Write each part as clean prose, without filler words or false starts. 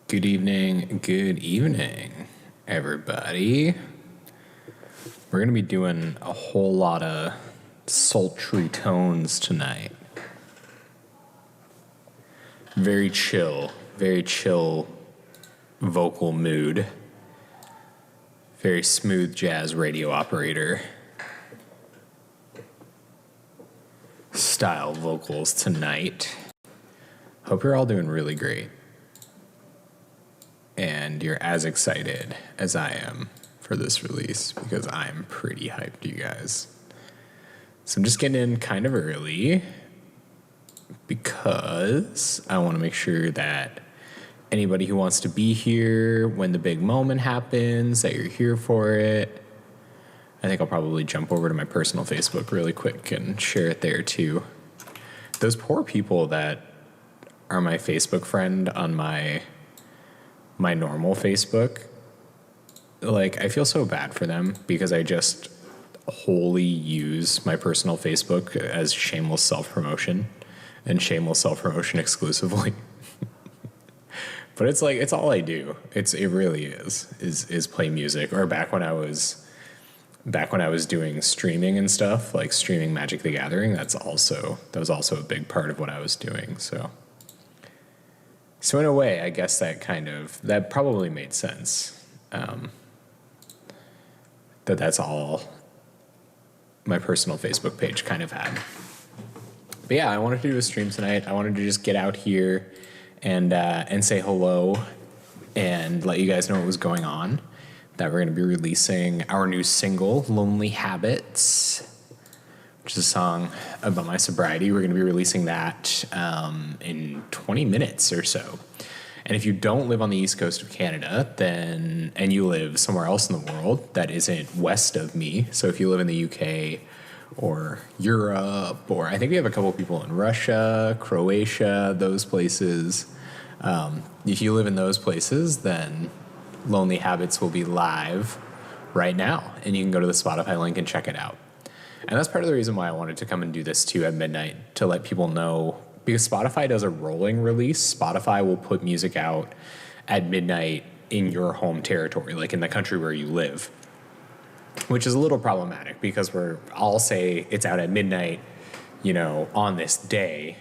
Good evening, everybody. We're going to be doing a whole lot of sultry tones tonight. Very chill vocal mood. Very smooth jazz radio operator style vocals tonight. Hope you're all doing really great. And you're as excited as I am for this release because I'm pretty hyped, you guys. So I'm just getting in kind of early because I want to make sure that anybody who wants to be here when the big moment happens, that you're here for it. I think I'll probably jump over to my personal Facebook really quick and share it there too. Those poor people that are my Facebook friend on my normal Facebook, like, I feel so bad for them because I just wholly use my personal Facebook as shameless self-promotion and shameless self-promotion exclusively. But it's like, it's all I do. It really is play music. Or back when I was doing streaming and stuff, like streaming Magic the Gathering, that was also a big part of what I was doing. So in a way, I guess that probably made sense. That's all my personal Facebook page kind of had. But yeah, I wanted to do a stream tonight. I wanted to just get out here and say hello and let you guys know what was going on. That we're going to be releasing our new single, Lonely Habits, which is a song about my sobriety. We're going to be releasing that in 20 minutes or so. And if you don't live on the east coast of Canada, and you live somewhere else in the world that isn't west of me, so if you live in the UK or Europe, or I think we have a couple people in Russia, Croatia, those places. If you live in those places, then Lonely Habits will be live right now, and you can go to the Spotify link and check it out. And that's part of the reason why I wanted to come and do this too at midnight, to let people know, because Spotify does a rolling release. Spotify will put music out at midnight in your home territory, like in the country where you live, which is a little problematic because I'll say it's out at midnight, on this day.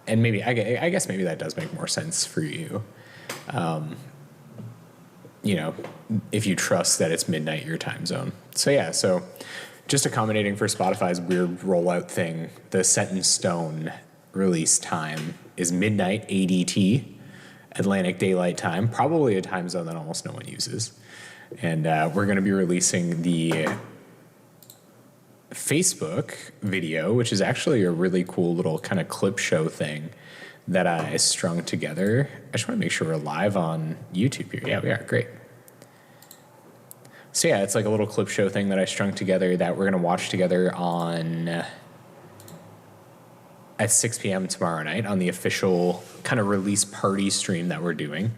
And maybe, I guess maybe that does make more sense for you. If you trust that it's midnight your time zone. So just accommodating for Spotify's weird rollout thing, the set in stone release time is midnight ADT, Atlantic Daylight Time, probably a time zone that almost no one uses. And we're going to be releasing the Facebook video, which is actually a really cool little kind of clip show thing that I strung together. I just want to make sure we're live on YouTube here. Yeah, we are. Great. So yeah, it's like a little clip show thing that I strung together that we're going to watch together at 6 p.m. tomorrow night on the official kind of release party stream that we're doing.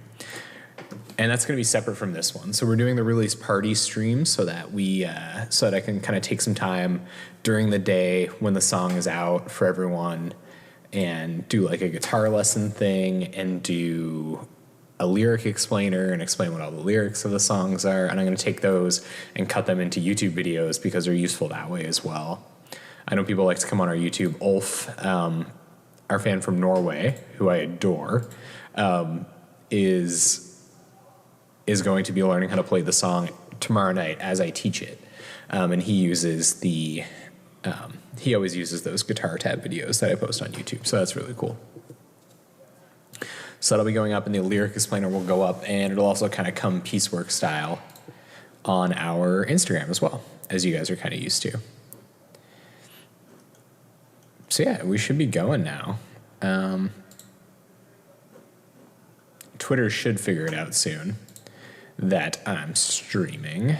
And that's going to be separate from this one. So we're doing the release party stream so that I can kind of take some time during the day when the song is out for everyone and do like a guitar lesson thing and do a lyric explainer and explain what all the lyrics of the songs are. And I'm going to take those and cut them into YouTube videos because they're useful that way as well. I know people like to come on our YouTube. Ulf, our fan from Norway, who I adore, is going to be learning how to play the song tomorrow night as I teach it. And he uses he always uses those guitar tab videos that I post on YouTube. So that's really cool. So that'll be going up, and the lyric explainer will go up, and it'll also kind of come piecework style on our Instagram as well, as you guys are kind of used to. So yeah, we should be going now. Twitter should figure it out soon that I'm streaming.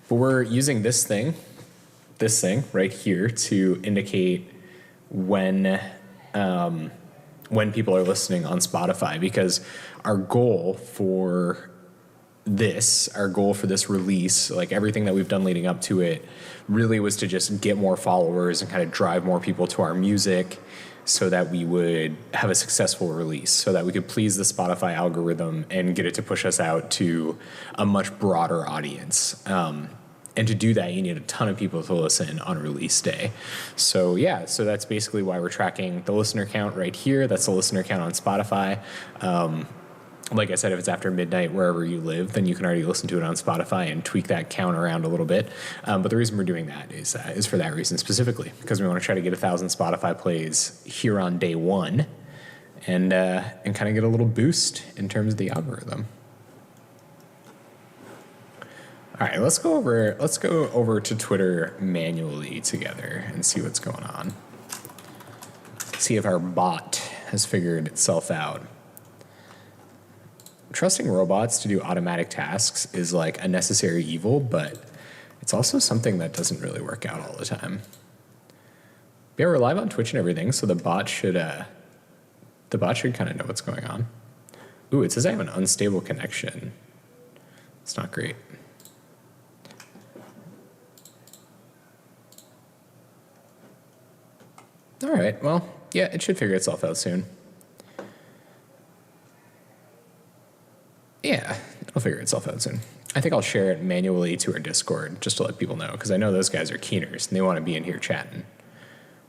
But we're using this thing right here to indicate when people are listening on Spotify, because our goal for this release, like everything that we've done leading up to it, really was to just get more followers and kind of drive more people to our music, so that we would have a successful release, so that we could please the Spotify algorithm and get it to push us out to a much broader audience. And to do that, you need a ton of people to listen on release day. So yeah, so that's basically why we're tracking the listener count right here. That's the listener count on Spotify. Like I said, if it's after midnight wherever you live, then you can already listen to it on Spotify and tweak that count around a little bit. But the reason we're doing that is for that reason specifically, because we want to try to get 1,000 Spotify plays here on day one, and kind of get a little boost in terms of the algorithm. All right, let's go over to Twitter manually together and see what's going on. See if our bot has figured itself out. Trusting robots to do automatic tasks is like a necessary evil, but it's also something that doesn't really work out all the time. Yeah, we're live on Twitch and everything, so the bot should kind of know what's going on. Ooh, it says I have an unstable connection. It's not great. All right, well, yeah, it should figure itself out soon. Yeah, it'll figure itself out soon. I think I'll share it manually to our Discord just to let people know, because I know those guys are keeners and they want to be in here chatting.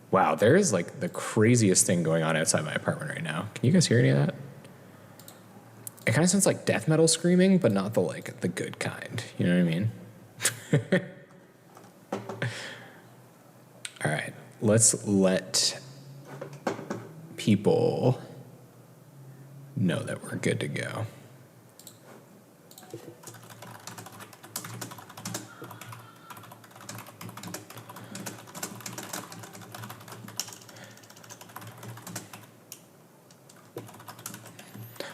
Wow, there is like the craziest thing going on outside my apartment right now. Can you guys hear any of that? It kind of sounds like death metal screaming, but not the good kind. You know what I mean? All right, let's let people know that we're good to go.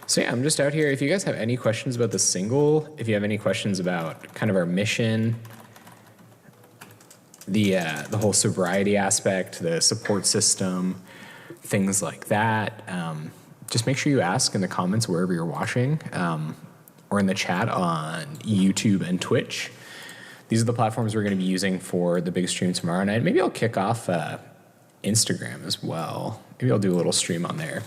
So yeah, I'm just out here. If you guys have any questions about the single, if you have any questions about kind of our mission, the whole sobriety aspect, the support system, things like that, just make sure you ask in the comments wherever you're watching, or in the chat on YouTube and Twitch. These are the platforms we're going to be using for the big stream tomorrow night. Maybe I'll kick off Instagram as well. Maybe I'll do a little stream on there.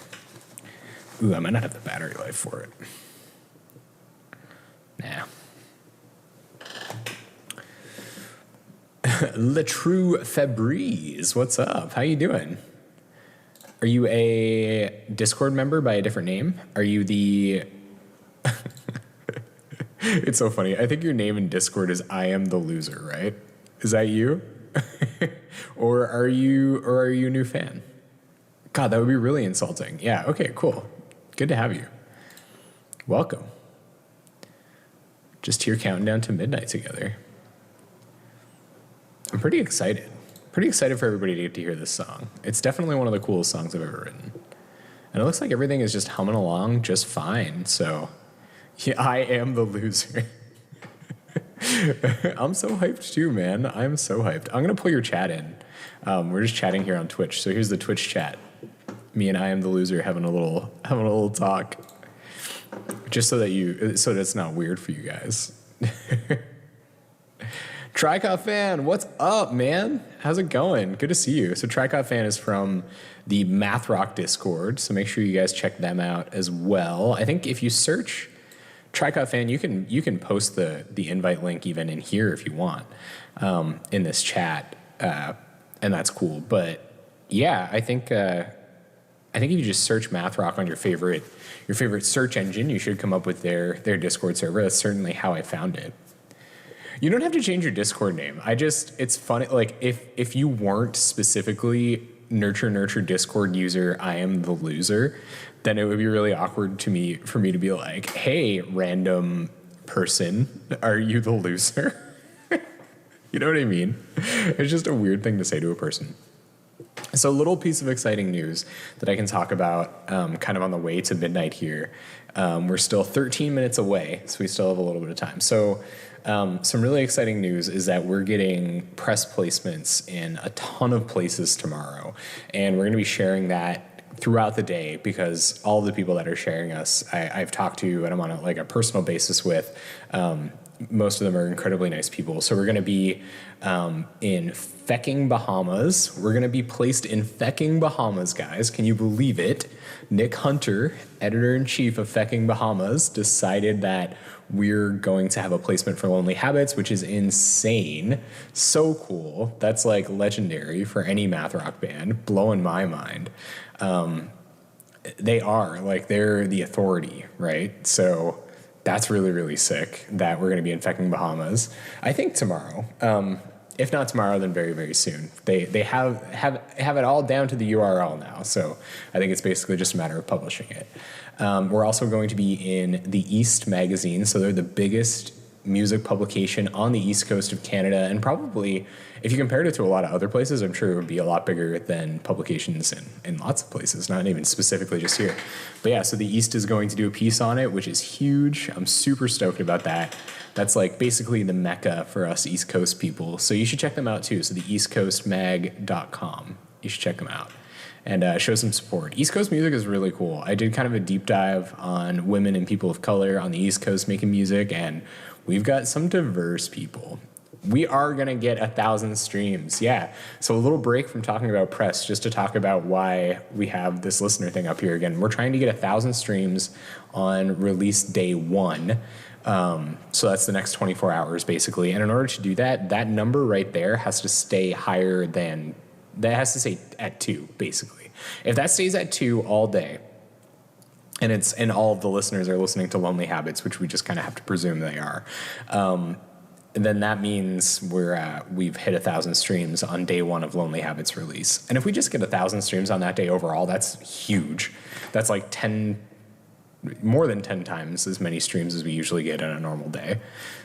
Ooh, I might not have the battery life for it. Nah. Le True Fabrice, what's up? How you doing? Are you a Discord member by a different name? Are you the... It's so funny. I think your name in Discord is I Am the Loser, right? Is that you? Or are you a new fan? God, that would be really insulting. Yeah, okay, cool. Good to have you. Welcome. Just here counting down to midnight together. I'm pretty excited. Pretty excited for everybody to get to hear this song. It's definitely one of the coolest songs I've ever written. And it looks like everything is just humming along just fine. So, yeah, I am the loser. I'm so hyped too, man. I'm so hyped. I'm going to pull your chat in. We're just chatting here on Twitch. So here's the Twitch chat. Me and I Am the Loser having a little talk, just so that it's not weird for you guys. Tricot Fan, what's up, man? How's it going? Good to see you. So Tricot Fan is from the Math Rock Discord, so make sure you guys check them out as well. I think if you search Tricot Fan, you can post the invite link even in here if you want, in this chat, and that's cool. But yeah, I think if you just search Math Rock on your favorite search engine, you should come up with their Discord server. That's certainly how I found it. You don't have to change your Discord name. It's funny, like if you weren't specifically nurture Discord user I Am the Loser, then it would be really awkward for me to be like, hey, random person, are you the loser? You know what I mean? It's just a weird thing to say to a person. So a little piece of exciting news that I can talk about kind of on the way to midnight here. We're still 13 minutes away, so we still have a little bit of time. So some really exciting news is that we're getting press placements in a ton of places tomorrow. And we're going to be sharing that throughout the day, because all the people that are sharing us, I've talked to and I'm on a personal basis with, most of them are incredibly nice people. So we're going to be in fecking Bahamas. We're going to be placed in fecking Bahamas, guys. Can you believe it? Nick Hunter, editor-in-chief of Fecking Bahamas, decided that we're going to have a placement for Lonely Habits, which is insane. So cool. That's like legendary for any math rock band. Blowing my mind. They are, like, they're the authority, right? So that's really, really sick that we're going to be infecting Bahamas. I think tomorrow. If not tomorrow, then very, very soon. They have it all down to the URL now. So I think it's basically just a matter of publishing it. We're also going to be in the East magazine. So they're the biggest music publication on the East Coast of Canada, and probably, if you compared it to a lot of other places, I'm sure it would be a lot bigger than publications in lots of places, not even specifically just here. But yeah, so the East is going to do a piece on it, which is huge. I'm super stoked about that. That's like basically the mecca for us East Coast people. So you should check them out too. So the eastcoastmag.com. You should check them out and show some support. East Coast music is really cool. I did kind of a deep dive on women and people of color on the East Coast making music, and we've got some diverse people. We are going to get 1,000 streams. Yeah. So a little break from talking about press just to talk about why we have this listener thing up here again. We're trying to get 1,000 streams on release day 1. So that's the next 24 hours basically. And in order to do that, that number right there has to stay higher than, that has to stay at 2 basically. If that stays at 2 all day, and all of the listeners are listening to Lonely Habits, which we just kind of have to presume they are, then that means we've hit 1,000 streams on day 1 of Lonely Habits release. And if we just get 1,000 streams on that day overall, that's huge. That's like more than 10 times as many streams as we usually get in a normal day.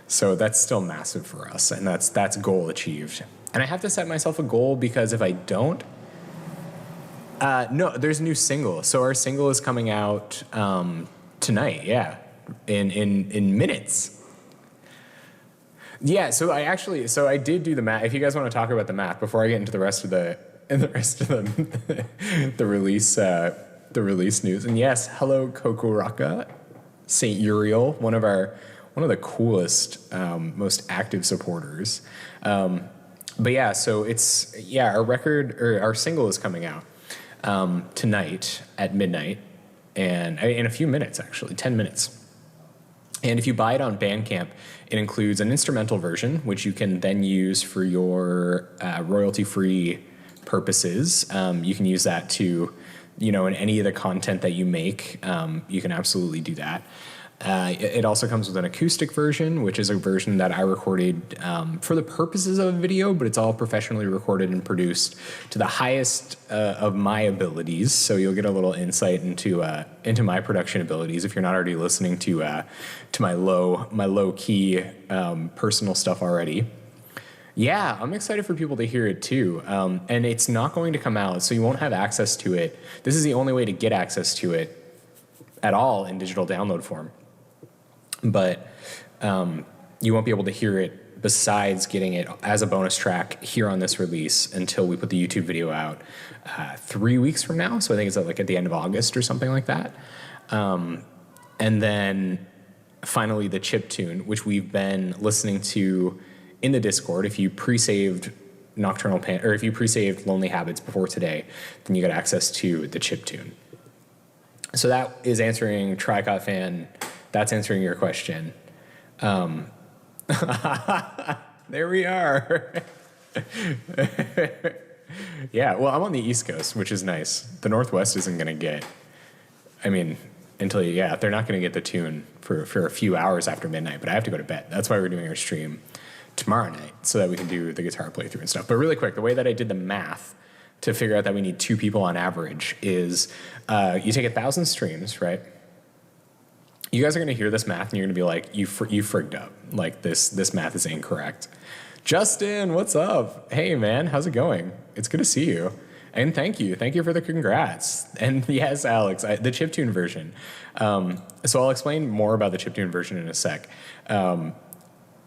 So that's still massive for us, and that's goal achieved. And I have to set myself a goal, because if I don't, no, there's a new single. So our single is coming out tonight. Yeah, in minutes. Yeah. So I did do the math. If you guys want to talk about the math before I get into the rest of the the release news. And yes, hello Kokoraka, Saint Uriel, one of the coolest, most active supporters. But yeah, so our single is coming out tonight at midnight, and in a few minutes, actually 10 minutes. And if you buy it on Bandcamp, it includes an instrumental version, which you can then use for your royalty-free purposes. You can use that to, in any of the content that you make, you can absolutely do that. It also comes with an acoustic version, which is a version that I recorded for the purposes of a video, but it's all professionally recorded and produced to the highest of my abilities. So you'll get a little insight into my production abilities if you're not already listening to my low key personal stuff already. Yeah, I'm excited for people to hear it too. And it's not going to come out, so you won't have access to it. This is the only way to get access to it at all in digital download form. But you won't be able to hear it besides getting it as a bonus track here on this release until we put the YouTube video out 3 weeks from now. So I think it's at the end of August or something like that. And then finally the chip tune, which we've been listening to in the Discord. If you pre-saved Nocturnal or if you pre-saved Lonely Habits before today, then you got access to the chip tune. So that is answering Tricot fan. That's answering your question. There we are. Yeah, well, I'm on the East Coast, which is nice. The Northwest isn't going to get, they're not going to get the tune for a few hours after midnight, but I have to go to bed. That's why we're doing our stream tomorrow night, so that we can do the guitar playthrough and stuff. But really quick, the way that I did the math to figure out that we need 2 people on average is you take 1,000 streams, right? You guys are going to hear this math and you're going to be like, you frigged up. Like this math is incorrect. Justin, what's up? Hey man, how's it going? It's good to see you. And thank you for the congrats. And yes, Alex, the chiptune version. So I'll explain more about the chiptune version in a sec. I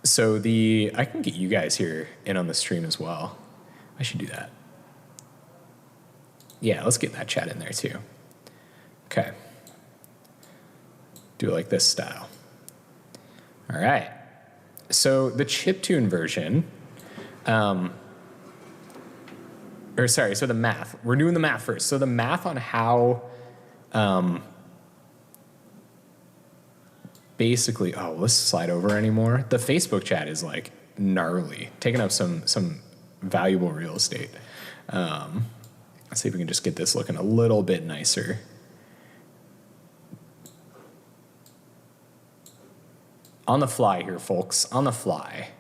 can get you guys here in on the stream as well. I should do that. Yeah, let's get that chat in there too. Okay. Do it like this style. All right. So the chiptune version, so the math. We're doing the math first. So the math on how, basically, let's slide over anymore. The Facebook chat is like gnarly, taking up some valuable real estate. Let's see if we can just get this looking a little bit nicer. On the fly here, folks. On the fly.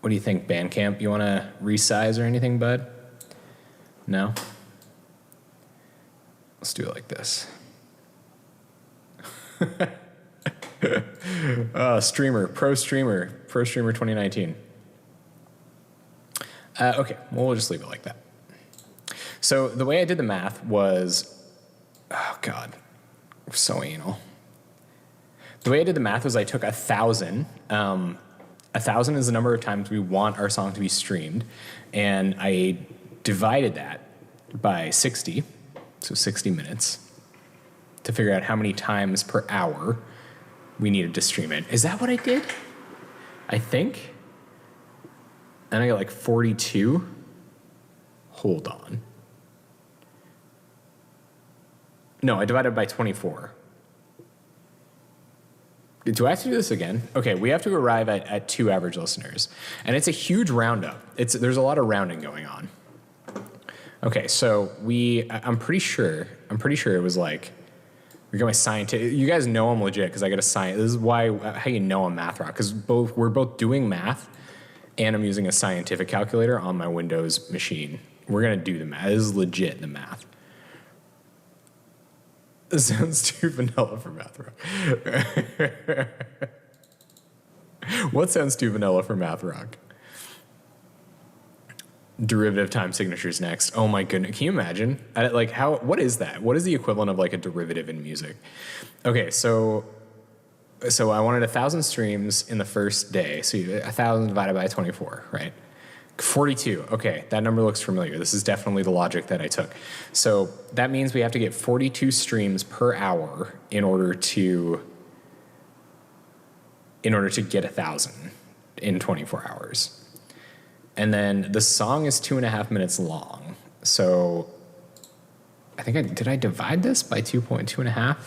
What do you think, Bandcamp? You want to resize or anything, bud? No? Let's do it like this. Pro streamer 2019. Okay, well, we'll just leave it like that. So the way I did the math was, oh God, we're so anal. The way I did the math was I took 1,000. 1,000 is the number of times we want our song to be streamed, and I divided that by 60, so 60 minutes, to figure out how many times per hour we needed to stream it. Is that what I did? I think. And I got like 42. Hold on. No, I divided by 24. Do I have to do this again? Okay, we have to arrive at 2 average listeners. And it's a huge roundup. There's a lot of rounding going on. Okay, so I'm pretty sure it was like, we got my scientific, you guys know I'm legit because I got a science. This is how you know I'm math rock, because we're both doing math and I'm using a scientific calculator on my Windows machine. We're going to do the math. This is legit, the math. This sounds too vanilla for math rock. What sounds too vanilla for math rock? Derivative time signatures next. Oh my goodness. Can you imagine? What is that? What is the equivalent of like a derivative in music? Okay, so I wanted 1,000 streams in the first day. So 1,000 divided by 24, right? 42. Okay, that number looks familiar. This is definitely the logic that I took. So that means we have to get 42 streams per hour in order to get 1,000 in 24 hours. And then the song is 2.5 minutes long. So I think did I divide this by 2.5?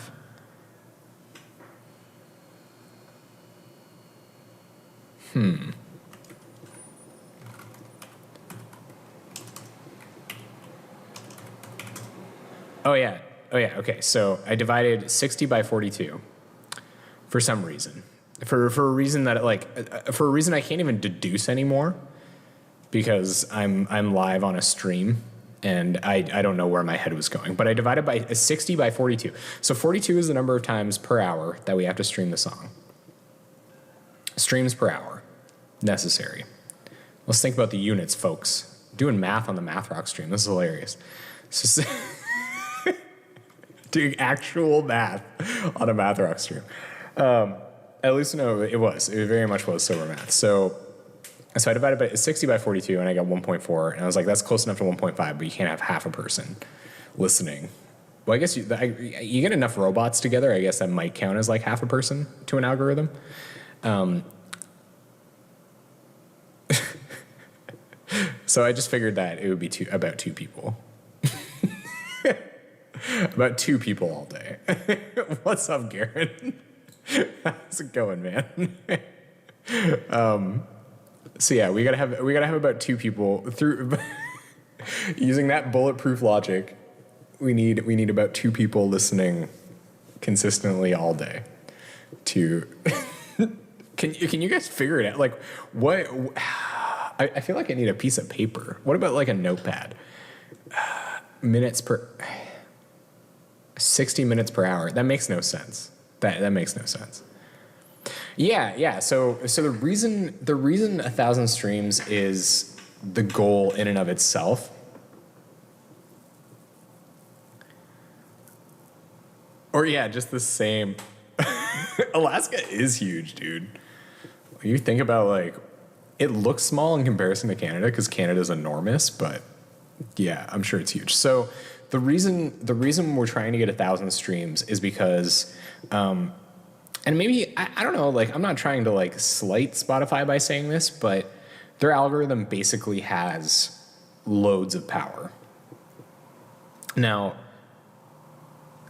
Oh yeah. Okay. So I divided 60 by 42 for some reason. For a reason that for a reason I can't even deduce anymore, because I'm live on a stream and I don't know where my head was going. But I divided by 60 by 42. So 42 is the number of times per hour that we have to stream the song. Streams per hour necessary. Let's think about the units, folks. Doing math on the Math Rock stream. This is hilarious. So, doing actual math on a Math Rock stream. At least no, it very much was sober math. So I divided by 60 by 42 and I got 1.4, and I was like, that's close enough to 1.5, but you can't have half a person listening. Well, I guess you get enough robots together, I guess that might count as like half a person to an algorithm. So I just figured that it would be about 2 people. About 2 people all day. What's up, Garen? How's it going, man? So yeah, we gotta have about 2 people through. Using that bulletproof logic, we need about 2 people listening consistently all day. To can you guys figure it out? Like what? I feel like I need a piece of paper. What about like a notepad? Minutes per 60 minutes per hour. That makes no sense. That makes no sense. Yeah. So the reason 1,000 streams is the goal in and of itself. Or yeah, just the same. Alaska is huge, dude. You think about like, it looks small in comparison to Canada because Canada's enormous, but yeah, I'm sure it's huge. So the reason we're trying to get 1,000 streams is because and maybe, I don't know, like, I'm not trying to like slight Spotify by saying this, but their algorithm basically has loads of power. Now,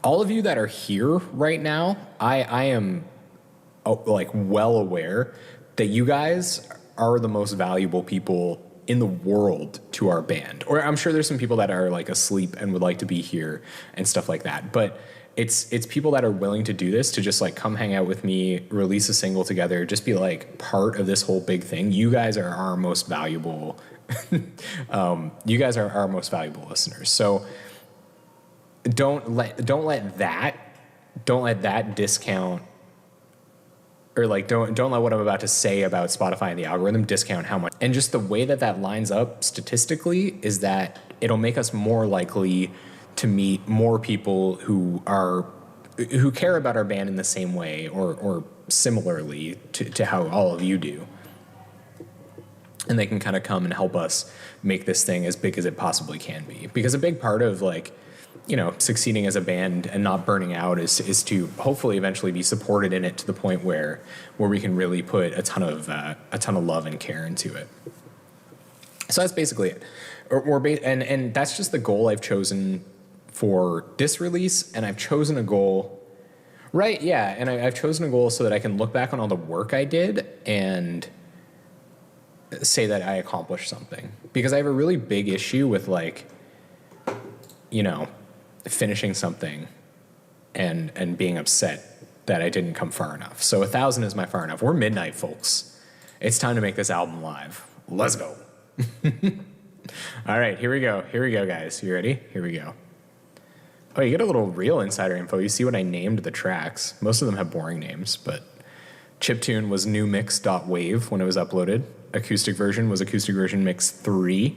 all of you that are here right now, I am like well aware that you guys are the most valuable people in the world to our band. Or I'm sure there's some people that are like asleep and would like to be here and stuff like that. But it's people that are willing to do this, to just like come hang out with me, release a single together, just be like part of this whole big thing. You guys are our most valuable. You guys are our most valuable listeners. So don't let that discount, or like don't let what I'm about to say about Spotify and the algorithm discount how much. And just the way that lines up statistically is that it'll make us more likely to meet more people who care about our band in the same way or similarly to how all of you do. And they can kind of come and help us make this thing as big as it possibly can be. Because a big part of like, you know, succeeding as a band and not burning out is to hopefully eventually be supported in it to the point where we can really put a ton of love and care into it. So that's basically it. And that's just the goal I've chosen for this release. And I've chosen a goal, right? Yeah. And I've chosen a goal so that I can look back on all the work I did and say that I accomplished something. Because I have a really big issue with like, you know, finishing something and being upset that I didn't come far enough. So 1,000 is my far enough. We're midnight, folks. It's time to make this album live. Let's go. All right, here we go, guys. You ready? Here we go. Oh, you get a little real insider info. You see what I named the tracks. Most of them have boring names, but chiptune was newmix.wave when it was uploaded. Acoustic version was acoustic version mix 3.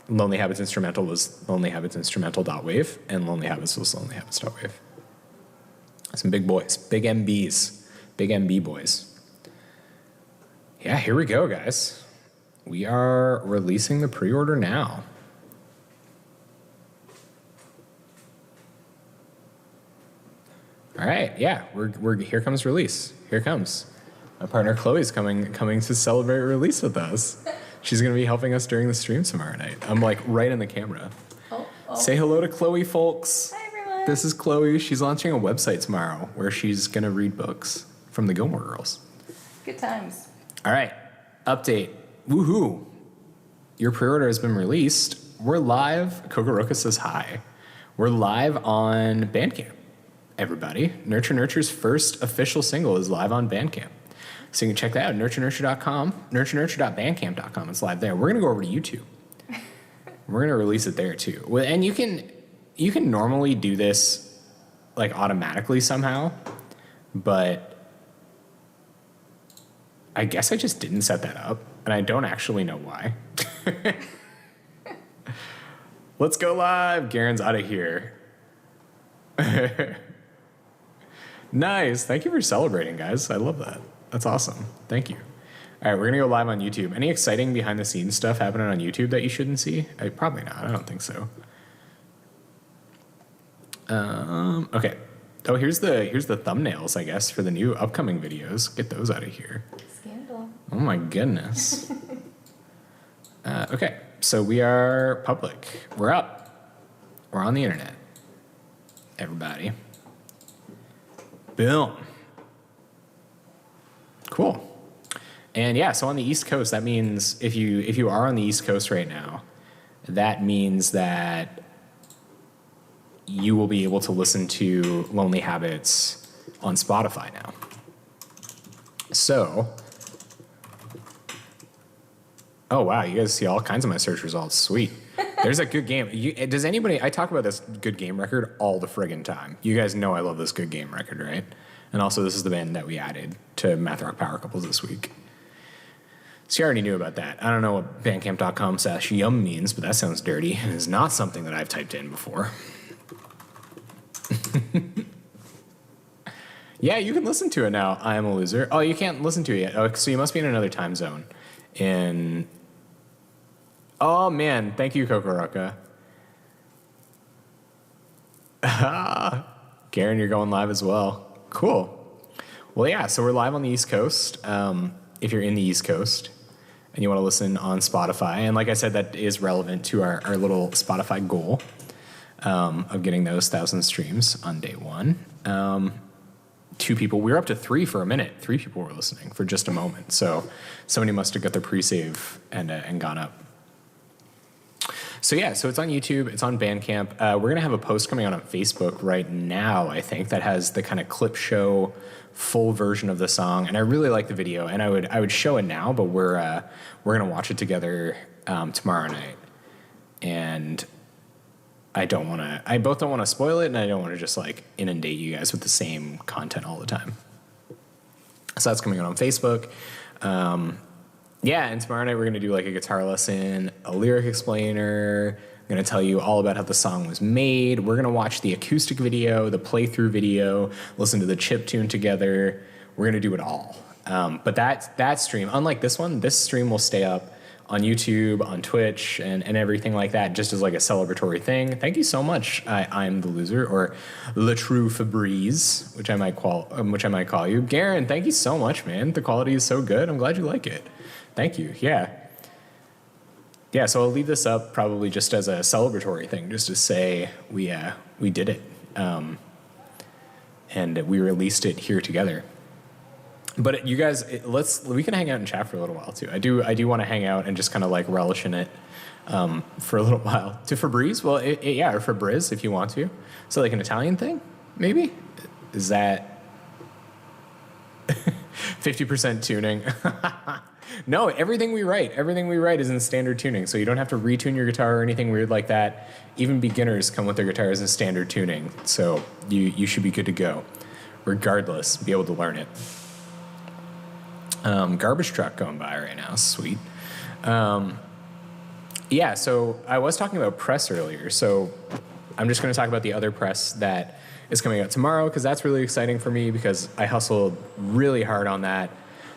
Lonely Habits Instrumental was Lonely Habits Instrumental.wave, and Lonely Habits was Lonely Habits.wave. Some big boys, big MBs, big MB boys. Yeah, here we go, guys. We are releasing the pre-order now. All right, yeah, we're here comes release. Here it comes. My partner Chloe's coming to celebrate release with us. She's going to be helping us during the stream tomorrow night. I'm like right in the camera. Oh. Say hello to Chloe, folks. Hi, everyone. This is Chloe. She's launching a website tomorrow where she's going to read books from the Gilmore Girls. Good times. All right. Update. Woohoo. Your pre-order has been released. We're live. Kokoroka says hi. We're live on Bandcamp, everybody. Nurture Nurture's first official single is live on Bandcamp. So you can check that out, nurturenurture.com, nurturenurture.bandcamp.com. It's live there. We're going to go over to YouTube. We're going to release it there too. And you can normally do this like automatically somehow, but I guess I just didn't set that up, and I don't actually know why. Let's go live. Garen's out of here. Nice. Thank you for celebrating, guys. I love that. That's awesome. Thank you. All right, we're going to go live on YouTube. Any exciting behind-the-scenes stuff happening on YouTube that you shouldn't see? Probably not. I don't think so. Okay. Oh, here's the thumbnails, I guess, for the new upcoming videos. Get those out of here. Scandal. Oh, my goodness. Okay, so we are public. We're up. We're on the internet. Everybody. Boom. Cool. And yeah, so on the East Coast, that means if you are on the East Coast right now, that means that you will be able to listen to Lonely Habits on Spotify now. So, oh wow, you guys see all kinds of my search results. Sweet. There's a good game. Does anybody, I talk about this good game record all the friggin' time. You guys know I love this good game record, right? And also this is the band that we added to Math Rock Power Couples this week. So you already knew about that. I don't know what bandcamp.com/yum means, but that sounds dirty and is not something that I've typed in before. Yeah, you can listen to it now. I Am a Loser. Oh, you can't listen to it yet. Oh, so you must be in another time zone. Oh, man. Thank you, Kokoroka. Garen, you're going live as well. Cool. Well, yeah, so we're live on the East Coast. If you're in the East Coast and you want to listen on Spotify, and like I said, that is relevant to our little Spotify goal of getting those 1,000 streams on day one. 2 people, we were up to 3 for a minute. 3 people were listening for just a moment. So somebody must have got their pre-save and gone up. So yeah, so it's on YouTube, it's on Bandcamp. We're gonna have a post coming out on Facebook right now, I think, that has the kind of clip show full version of the song. And I really like the video, and I would show it now, but we're gonna watch it together tomorrow night. And I both don't want to spoil it, and I don't want to just like inundate you guys with the same content all the time. So that's coming out on Facebook. Yeah, and tomorrow night we're going to do like a guitar lesson, a lyric explainer. I'm going to tell you all about how the song was made. We're going to watch the acoustic video, the playthrough video, listen to the chip tune together. We're going to do it all. But that stream, unlike this one, this stream will stay up on YouTube, on Twitch, and everything like that, just as like a celebratory thing. Thank you so much. I'm the loser, or Le True Febreze, which I might call you. Garen, thank you so much, man. The quality is so good. I'm glad you like it. Thank you. Yeah. Yeah, so I'll leave this up probably just as a celebratory thing, just to say we did it. And we released it here together. But you guys, we can hang out and chat for a little while too. I do want to hang out and just kind of like relish in it for a little while. To Febreze? Well, yeah, or Febreze if you want to. So like an Italian thing, maybe? Is that 50% tuning? No, everything we write is in standard tuning, so you don't have to retune your guitar or anything weird like that. Even beginners come with their guitars in standard tuning, so you should be good to go. Regardless, be able to learn it. Garbage truck going by right now, sweet. Yeah, so I was talking about press earlier, so I'm just going to talk about the other press that is coming out tomorrow, because that's really exciting for me, because I hustled really hard on that.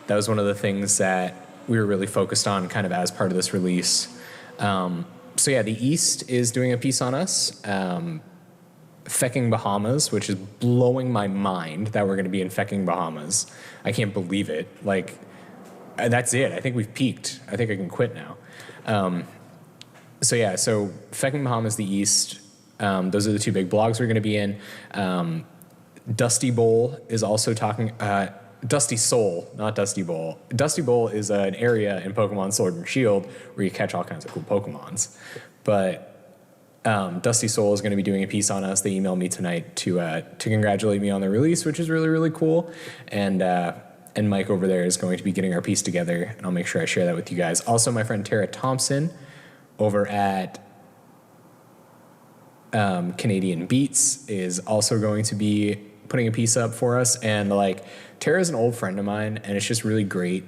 That was one of the things that we were really focused on kind of as part of this release. So yeah, the East is doing a piece on us. Fecking Bahamas, which is blowing my mind that we're going to be in Fecking Bahamas. I can't believe it. Like, that's it. I think we've peaked. I think I can quit now. So yeah, so Fecking Bahamas, the East, those are the 2 big blogs we're going to be in. Dusty Bowl is also talking... Dusty Soul, not Dusty Bowl. Dusty Bowl is an area in Pokemon Sword and Shield where you catch all kinds of cool Pokemons. But Dusty Soul is going to be doing a piece on us. They emailed me tonight to congratulate me on the release, which is really, really cool. And Mike over there is going to be getting our piece together, and I'll make sure I share that with you guys. Also, my friend Tara Thompson over at Canadian Beats is also going to be putting a piece up for us. And like, Tara's an old friend of mine, and it's just really great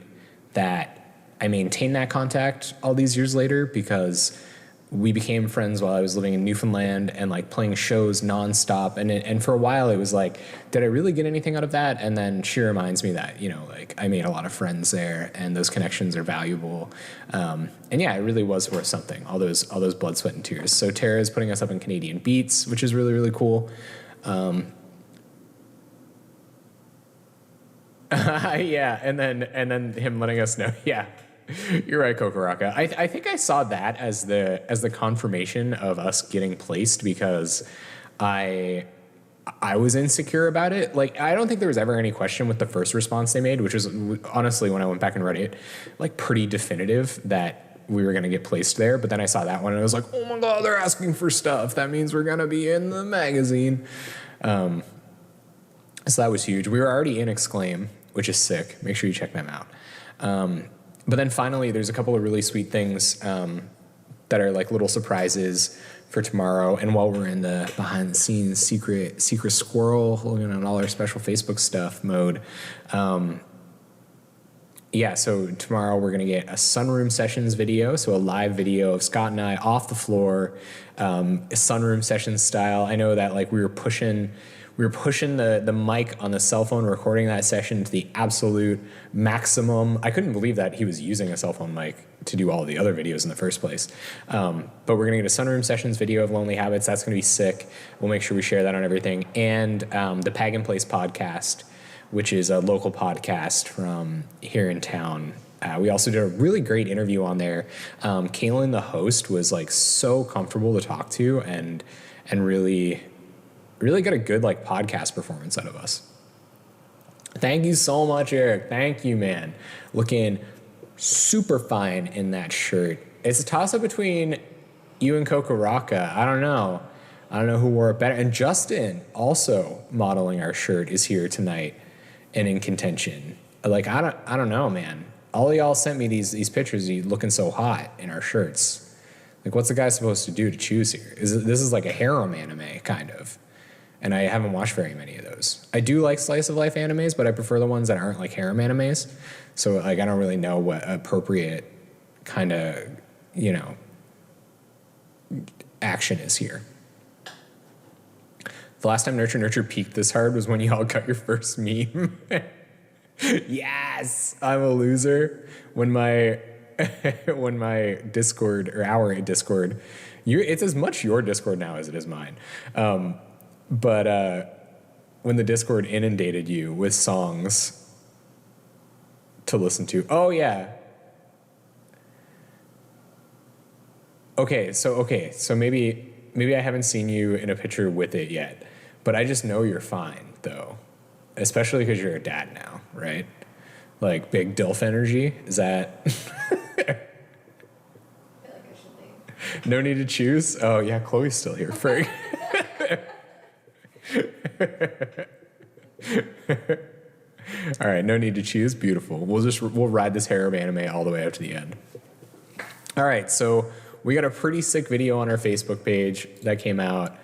that I maintain that contact all these years later, because we became friends while I was living in Newfoundland and like playing shows nonstop. And for a while it was like, did I really get anything out of that? And then she reminds me that, you know, like I made a lot of friends there, and those connections are valuable. And yeah, it really was worth something. All those blood, sweat, and tears. So Tara is putting us up in Canadian Beats, which is really, really cool. Yeah, and then him letting us know. Yeah, you're right, Kokoraka. I think I saw that as the confirmation of us getting placed, because I was insecure about it. Like, I don't think there was ever any question with the first response they made, which was honestly, when I went back and read it, like pretty definitive that we were going to get placed there. But then I saw that one and I was like, oh my God, they're asking for stuff. That means we're going to be in the magazine. So that was huge. We were already in Exclaim, which is sick. Make sure you check them out. But then finally, there's a couple of really sweet things that are like little surprises for tomorrow. And while we're in the behind the scenes secret squirrel, looking at all our special Facebook stuff mode, yeah, so tomorrow we're going to get a Sunroom Sessions video, so a live video of Scott and I off the floor, Sunroom Sessions style. I know that like we were pushing we were pushing the mic on the cell phone recording that session to the absolute maximum. I couldn't believe that he was using a cell phone mic to do all the other videos in the first place. But we're going to get a Sunroom Sessions video of Lonely Habits. That's going to be sick. We'll make sure we share that on everything. And the Pagan Place podcast, which is a local podcast from here in town. We also did a really great interview on there. Kaylin, the host, was like so comfortable to talk to and really got a good like podcast performance out of us. Thank you so much, Eric. Thank you, man. Looking super fine in that shirt. It's a toss-up between you and Coco Rocca. I don't know who wore it better. And Justin, also modeling our shirt, is here tonight and in contention. Like, I don't know, man. All y'all sent me these pictures of you looking so hot in our shirts. Like, what's the guy supposed to do to choose here? This is like a harem anime, kind of. And I haven't watched very many of those. I do like slice of life animes, but I prefer the ones that aren't like harem animes. So like I don't really know what appropriate kind of, action is here. The last time Nurture peaked this hard was when y'all got your first meme. Yes, I'm a loser. When my Discord or our Discord, it's as much your Discord now as it is mine. But when the Discord inundated you with songs to listen to. Oh, yeah. Okay, so maybe I haven't seen you in a picture with it yet, but I just know you're fine, though. Especially because you're a dad now, right? Like, big DILF energy? Is that... I feel like I should leave. No need to choose? Oh, yeah, Chloe's still here. Frig. All right, no need to choose. Beautiful. We'll ride this harem anime all the way up to the end. All right, so we got a pretty sick video on our Facebook page that came out.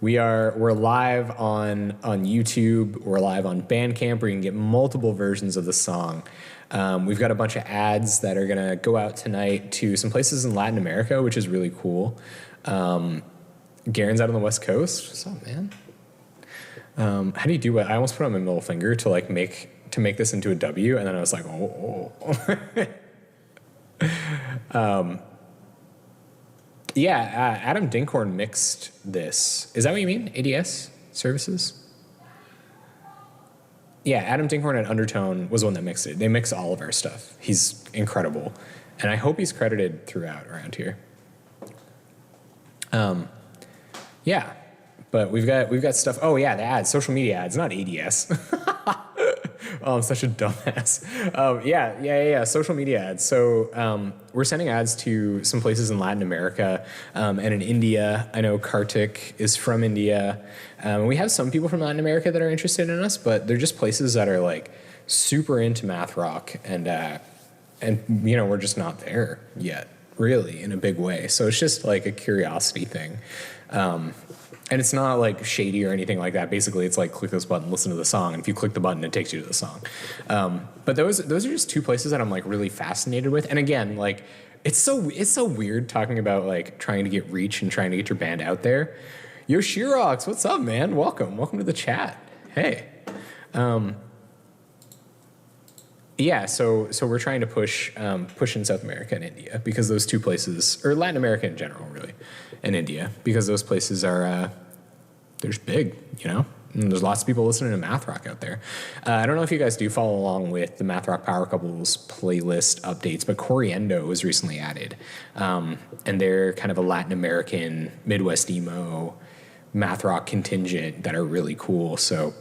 We're live on YouTube. We're live on Bandcamp, where you can get multiple versions of the song. We've got a bunch of ads that are gonna go out tonight to some places in Latin America, which is really cool. Garen's out on the West Coast. What's up, man? How do you do it? I almost put on my middle finger to make this into a W, and then I was like, oh. Yeah, Adam Dinkhorn mixed this. Is that what you mean? ADS services? Yeah, Adam Dinkhorn at Undertone was the one that mixed it. They mix all of our stuff. He's incredible, and I hope he's credited throughout around here. Yeah. But we've got stuff. Oh yeah, the ads, social media ads, not ADS. Oh, I'm such a dumbass. Yeah. Social media ads. So we're sending ads to some places in Latin America and in India. I know Kartik is from India. We have some people from Latin America that are interested in us, but they're just places that are like super into math rock, and we're just not there yet, really, in a big way. So it's just like a curiosity thing. And it's not like shady or anything like that. Basically, it's like click this button, listen to the song, and if you click the button, it takes you to the song. But those are just two places that I'm like really fascinated with. And again, like it's so weird talking about like trying to get reach and trying to get your band out there. Yo, Shirox, what's up, man? Welcome to the chat. Hey. Yeah, so we're trying to push in South America and India, because those two places, or Latin America in general, really, and India, because those places are they're big, and there's lots of people listening to math rock out there. I don't know if you guys do follow along with the Math Rock Power Couples playlist updates, but Coriendo was recently added, and they're kind of a Latin American Midwest emo math rock contingent that are really cool. So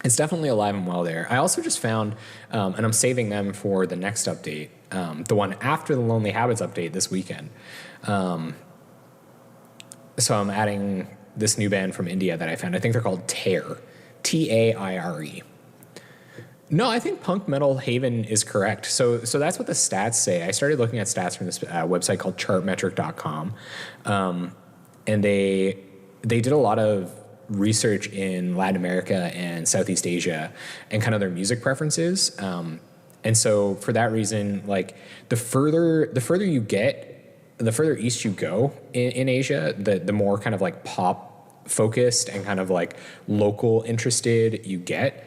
it's definitely alive and well there. I also just found, and I'm saving them for the next update, the one after the Lonely Habits update this weekend. So I'm adding this new band from India that I found. I think they're called Taire, Taire. No, I think Punk Metal Haven is correct. So that's what the stats say. I started looking at stats from this website called chartmetric.com, and they did a lot of research in Latin America and Southeast Asia and kind of their music preferences. And so for that reason, like the further you get, the further east you go in Asia, the more kind of like pop focused and kind of like local interested you get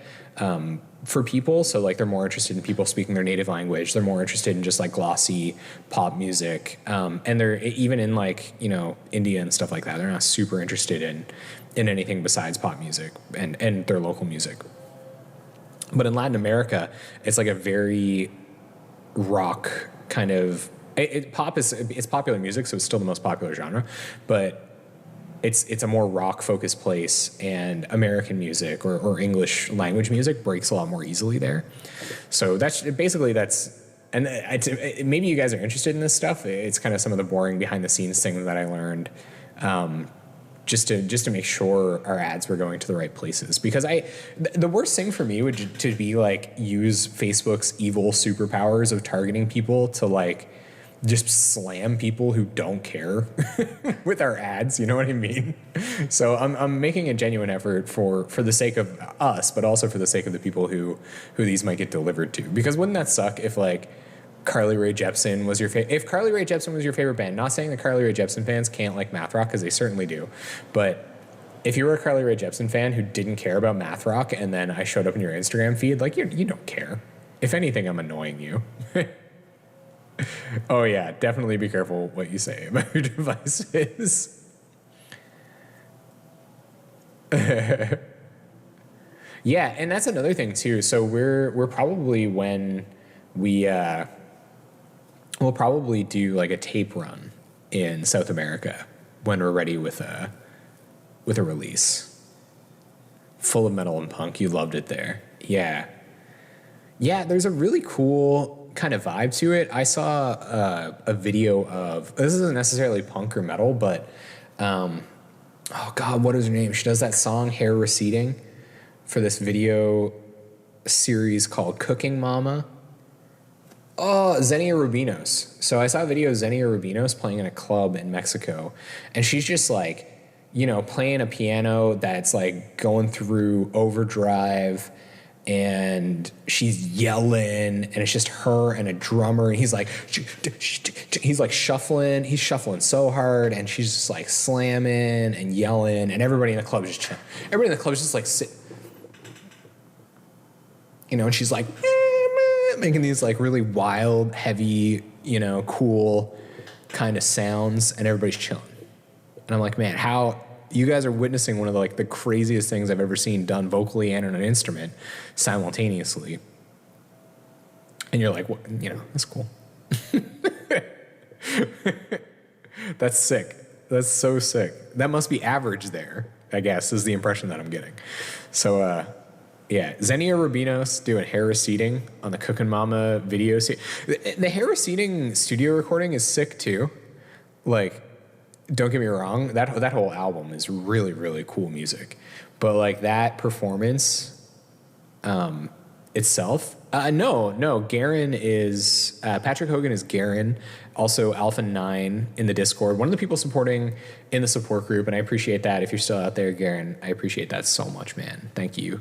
for people. So like they're more interested in people speaking their native language. They're more interested in just like glossy pop music. And they're even in like, you know, India and stuff like that. They're not super interested in anything besides pop music and their local music. But in Latin America, it's like a very rock kind of, pop is, it's popular music, so it's still the most popular genre, but it's a more rock focused place, and American music or English language music breaks a lot more easily there. So that's and maybe you guys are interested in this stuff. It's kind of some of the boring behind the scenes things that I learned, just to make sure our ads were going to the right places. Because the worst thing for me would to be like use Facebook's evil superpowers of targeting people to like just slam people who don't care with our ads, you know what I mean? So I'm making a genuine effort for the sake of us, but also for the sake of the people who these might get delivered to. Because wouldn't that suck if like Carly Rae Jepsen was if Carly Rae Jepsen was your favorite band? Not saying that Carly Rae Jepsen fans can't like math rock, because they certainly do, but if you were a Carly Rae Jepsen fan who didn't care about math rock, and then I showed up in your Instagram feed, like you don't care. If anything, I'm annoying you. Oh yeah, definitely be careful what you say about your devices. Yeah, and that's another thing too. So we're probably when we'll probably do like a tape run in South America when we're ready with a release. Full of metal and punk. You loved it there. Yeah. Yeah, there's a really cool kind of vibe to it. I saw a video of, this isn't necessarily punk or metal, but oh God, what is her name? She does that song Hair Receding for this video series called Cooking Mama. Oh, Zenia Rubinos. So I saw a video of Zenia Rubinos playing in a club in Mexico, and she's just like, you know, playing a piano that's like going through overdrive, and she's yelling, and it's just her and a drummer, and he's like shuffling. He's shuffling so hard, and she's just like slamming and yelling, and everybody in the club is just chilling. Everybody in the club is just like you know, and she's like making these like really wild, heavy, you know, cool kind of sounds, and everybody's chilling. And I'm like, man, how you guys are witnessing one of the craziest things I've ever seen done vocally and on an instrument simultaneously. And you're like, what? You know, that's cool. That's sick. That's so sick. That must be average there, I guess, is the impression that I'm getting. So, yeah, Zenia Rubinos doing Hair Receding on the Cookin' Mama video. The Hair Receding studio recording is sick too. Like, don't get me wrong, that whole album is really, really cool music. But like that performance itself, no, Garen is, Patrick Hogan is Garen, also Alpha 9 in the Discord, one of the people supporting in the support group, and I appreciate that. If you're still out there, Garen, I appreciate that so much, man. Thank you.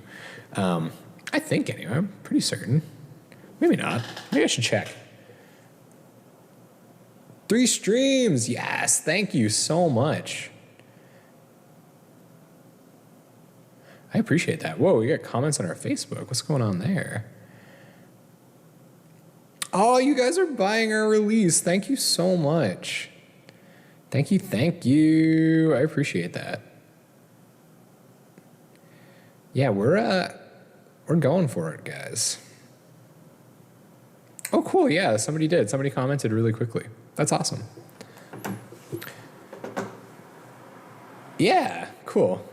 I think anyway, I'm pretty certain. Maybe not. Maybe I should check. 3 streams, yes, thank you so much. I appreciate that. Whoa, we got comments on our Facebook. What's going on there? Oh, you guys are buying our release. Thank you so much. Thank you. I appreciate that. Yeah, we're going for it, guys. Oh, cool. Yeah, somebody did. Somebody commented really quickly. That's awesome. Yeah, cool.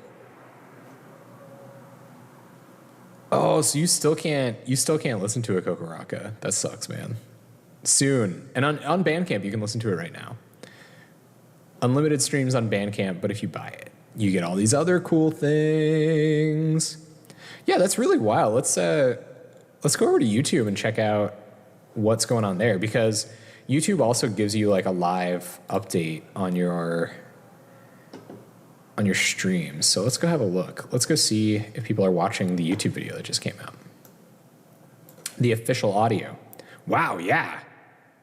Oh, so you still can't listen to a Kokoraka. That sucks, man. Soon. And on Bandcamp, you can listen to it right now. Unlimited streams on Bandcamp, but if you buy it, you get all these other cool things. Yeah, that's really wild. Let's go over to YouTube and check out what's going on there, because YouTube also gives you like a live update on your streams. So let's go have a look. Let's go see if people are watching the YouTube video that just came out. The official audio. Wow, yeah.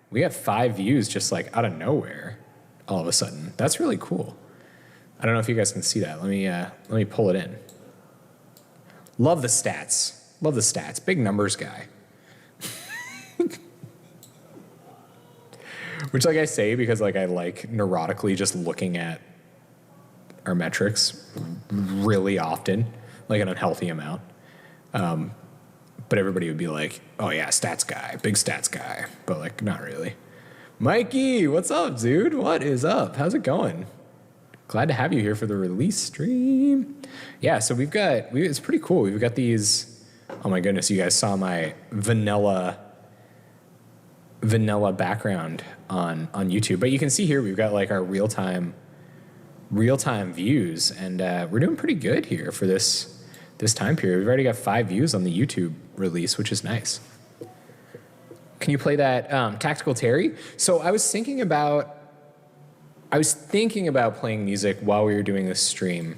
We have 5 views just like out of nowhere all of a sudden. That's really cool. I don't know if you guys can see that. Let me pull it in. Love the stats. Love the stats. Big numbers guy. Which, like I say, because like I like neurotically just looking at our metrics really often, like an unhealthy amount. But everybody would be like, oh yeah, stats guy, big stats guy. But like, not really. Mikey, what's up, dude? What is up? How's it going? Glad to have you here for the release stream. Yeah, so it's pretty cool. We've got these, oh my goodness, you guys saw my vanilla background on YouTube. But you can see here we've got like our real-time views, and we're doing pretty good here for this time period. We've already got 5 views on the YouTube release, which is nice. Can you play that Tactical Terry? So I was thinking about playing music while we were doing this stream,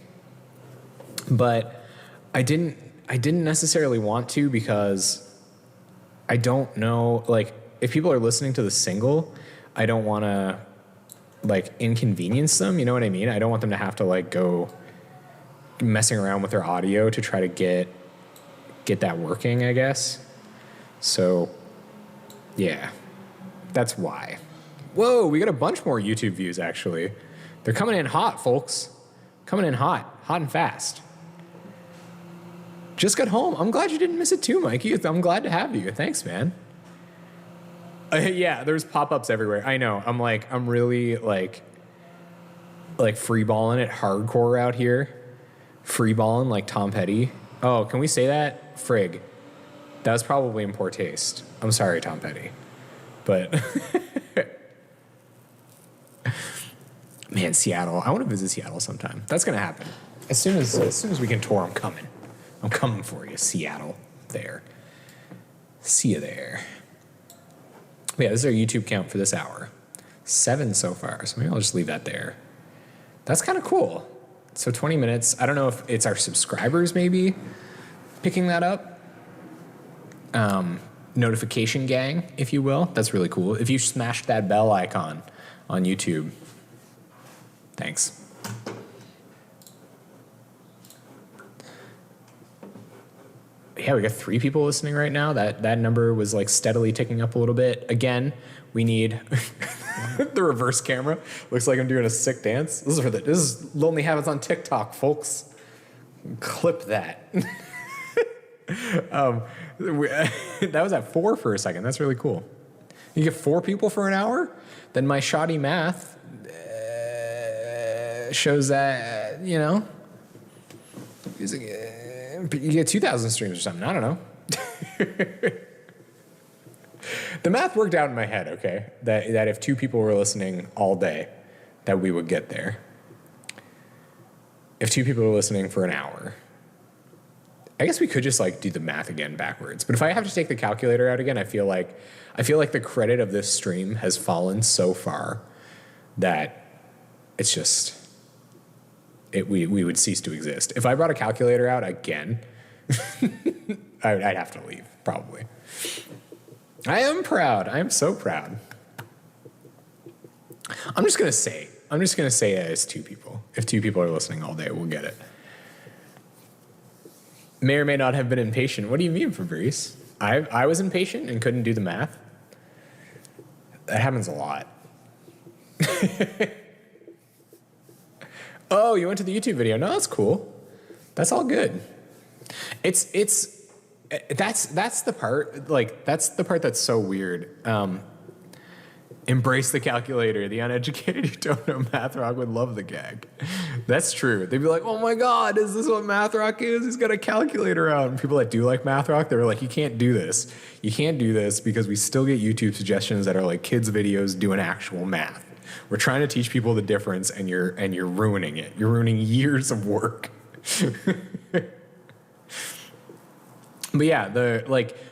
but I didn't necessarily want to, because I don't know, like, if people are listening to the single, I don't want to like inconvenience them, you know what I mean? I don't want them to have to like go messing around with their audio to try to get that working, I guess. So yeah, that's why. Whoa, we got a bunch more YouTube views actually. They're coming in hot, folks. Coming in hot and fast. Just got home. I'm glad you didn't miss it too, Mikey. I'm glad to have you. Thanks, man. Yeah, there's pop-ups everywhere. I know. I'm really like free-balling it hardcore out here. Free-balling like Tom Petty. Oh, can we say that? Frig. That was probably in poor taste. I'm sorry, Tom Petty. But man, Seattle. I want to visit Seattle sometime. That's gonna happen. As soon as we can tour, I'm coming. I'm coming for you, Seattle. There. See you there. Yeah, this is our YouTube count for this hour. 7 so far, so maybe I'll just leave that there. That's kind of cool. So 20 minutes. I don't know if it's our subscribers maybe picking that up. Notification gang, if you will. That's really cool. If you smashed that bell icon on YouTube, thanks. Yeah, we got 3 people listening right now. That number was like steadily ticking up a little bit. Again, we need the reverse camera. Looks like I'm doing a sick dance. This is Lonely Habits on TikTok, folks. Clip that. That was at 4 for a second. That's really cool. You get 4 people for an hour? Then my shoddy math shows that, you know, you get 2,000 streams or something. I don't know. The math worked out in my head, okay? That if 2 people were listening all day, that we would get there. If 2 people were listening for an hour, I guess we could just like do the math again backwards. But if I have to take the calculator out again, I feel like the credit of this stream has fallen so far that it's just we would cease to exist. If I brought a calculator out again, I'd have to leave, probably. I am proud. I am so proud. I'm just gonna say it's 2 people. If 2 people are listening all day, we'll get it. May or may not have been impatient. What do you mean, Fabrice? I was impatient and couldn't do the math. That happens a lot. Oh, you went to the YouTube video. No, that's cool. That's all good. That's the part, like, that's the part that's so weird. Embrace the calculator. The uneducated who don't know math rock would love the gag. That's true. They'd be like, oh my God, is this what math rock is? He's got a calculator out. And people that do like math rock, they're like, you can't do this. You can't do this because we still get YouTube suggestions that are like kids videos doing actual math. We're trying to teach people the difference, and you're ruining it. You're ruining years of work. But yeah,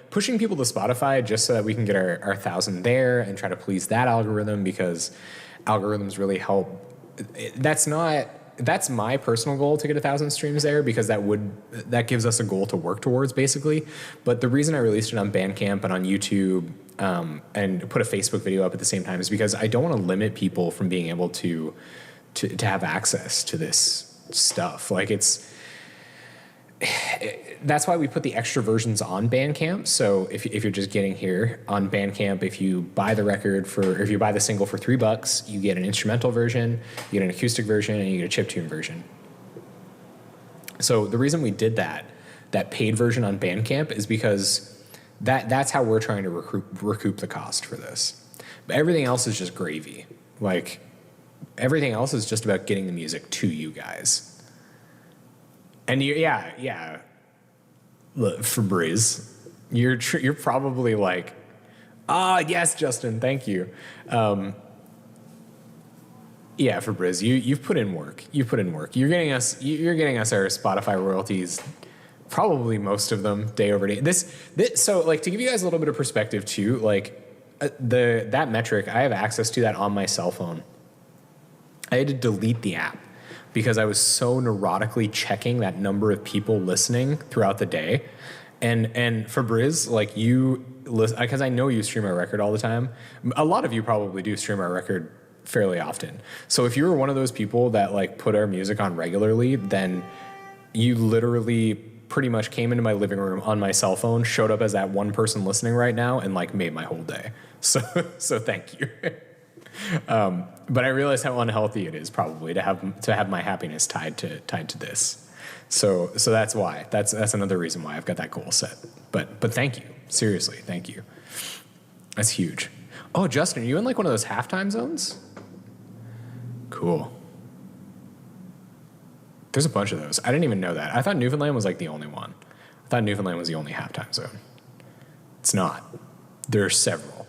pushing people to Spotify just so that we can get our 1,000 there and try to please that algorithm, because algorithms really help. That's my personal goal, to get 1,000 streams there, because that gives us a goal to work towards, basically. But the reason I released it on Bandcamp and on YouTube and put a Facebook video up at the same time is because I don't want to limit people from being able to to have access to this stuff. Like that's why we put the extra versions on Bandcamp. So if you're just getting here on Bandcamp, if you buy the record or if you buy the single for $3, you get an instrumental version, you get an acoustic version, and you get a chiptune version. So the reason we did that paid version on Bandcamp is because that's how we're trying to recoup the cost for this. But everything else is just gravy. Like, everything else is just about getting the music to you guys. And yeah. Look, Febreze, you're probably like, yes, Justin, thank you. Yeah, Febreze, you've put in work. You're getting us our Spotify royalties, probably most of them day over day. This so like, to give you guys a little bit of perspective too, like that metric, I have access to that on my cell phone. I had to delete the app because I was so neurotically checking that number of people listening throughout the day. And Febreze, like, you listen, because I know you stream our record all the time. A lot of you probably do stream our record fairly often. So if you were one of those people that like put our music on regularly, then you literally pretty much came into my living room on my cell phone, showed up as that one person listening right now, and like made my whole day. So thank you. But I realize how unhealthy it is probably to have my happiness tied to this. So that's why. That's another reason why I've got that goal set. But thank you. Seriously, thank you. That's huge. Oh, Justin, are you in like one of those halftime zones? Cool. There's a bunch of those. I didn't even know that. I thought Newfoundland was like the only one. I thought Newfoundland was the only halftime zone. It's not. There are several.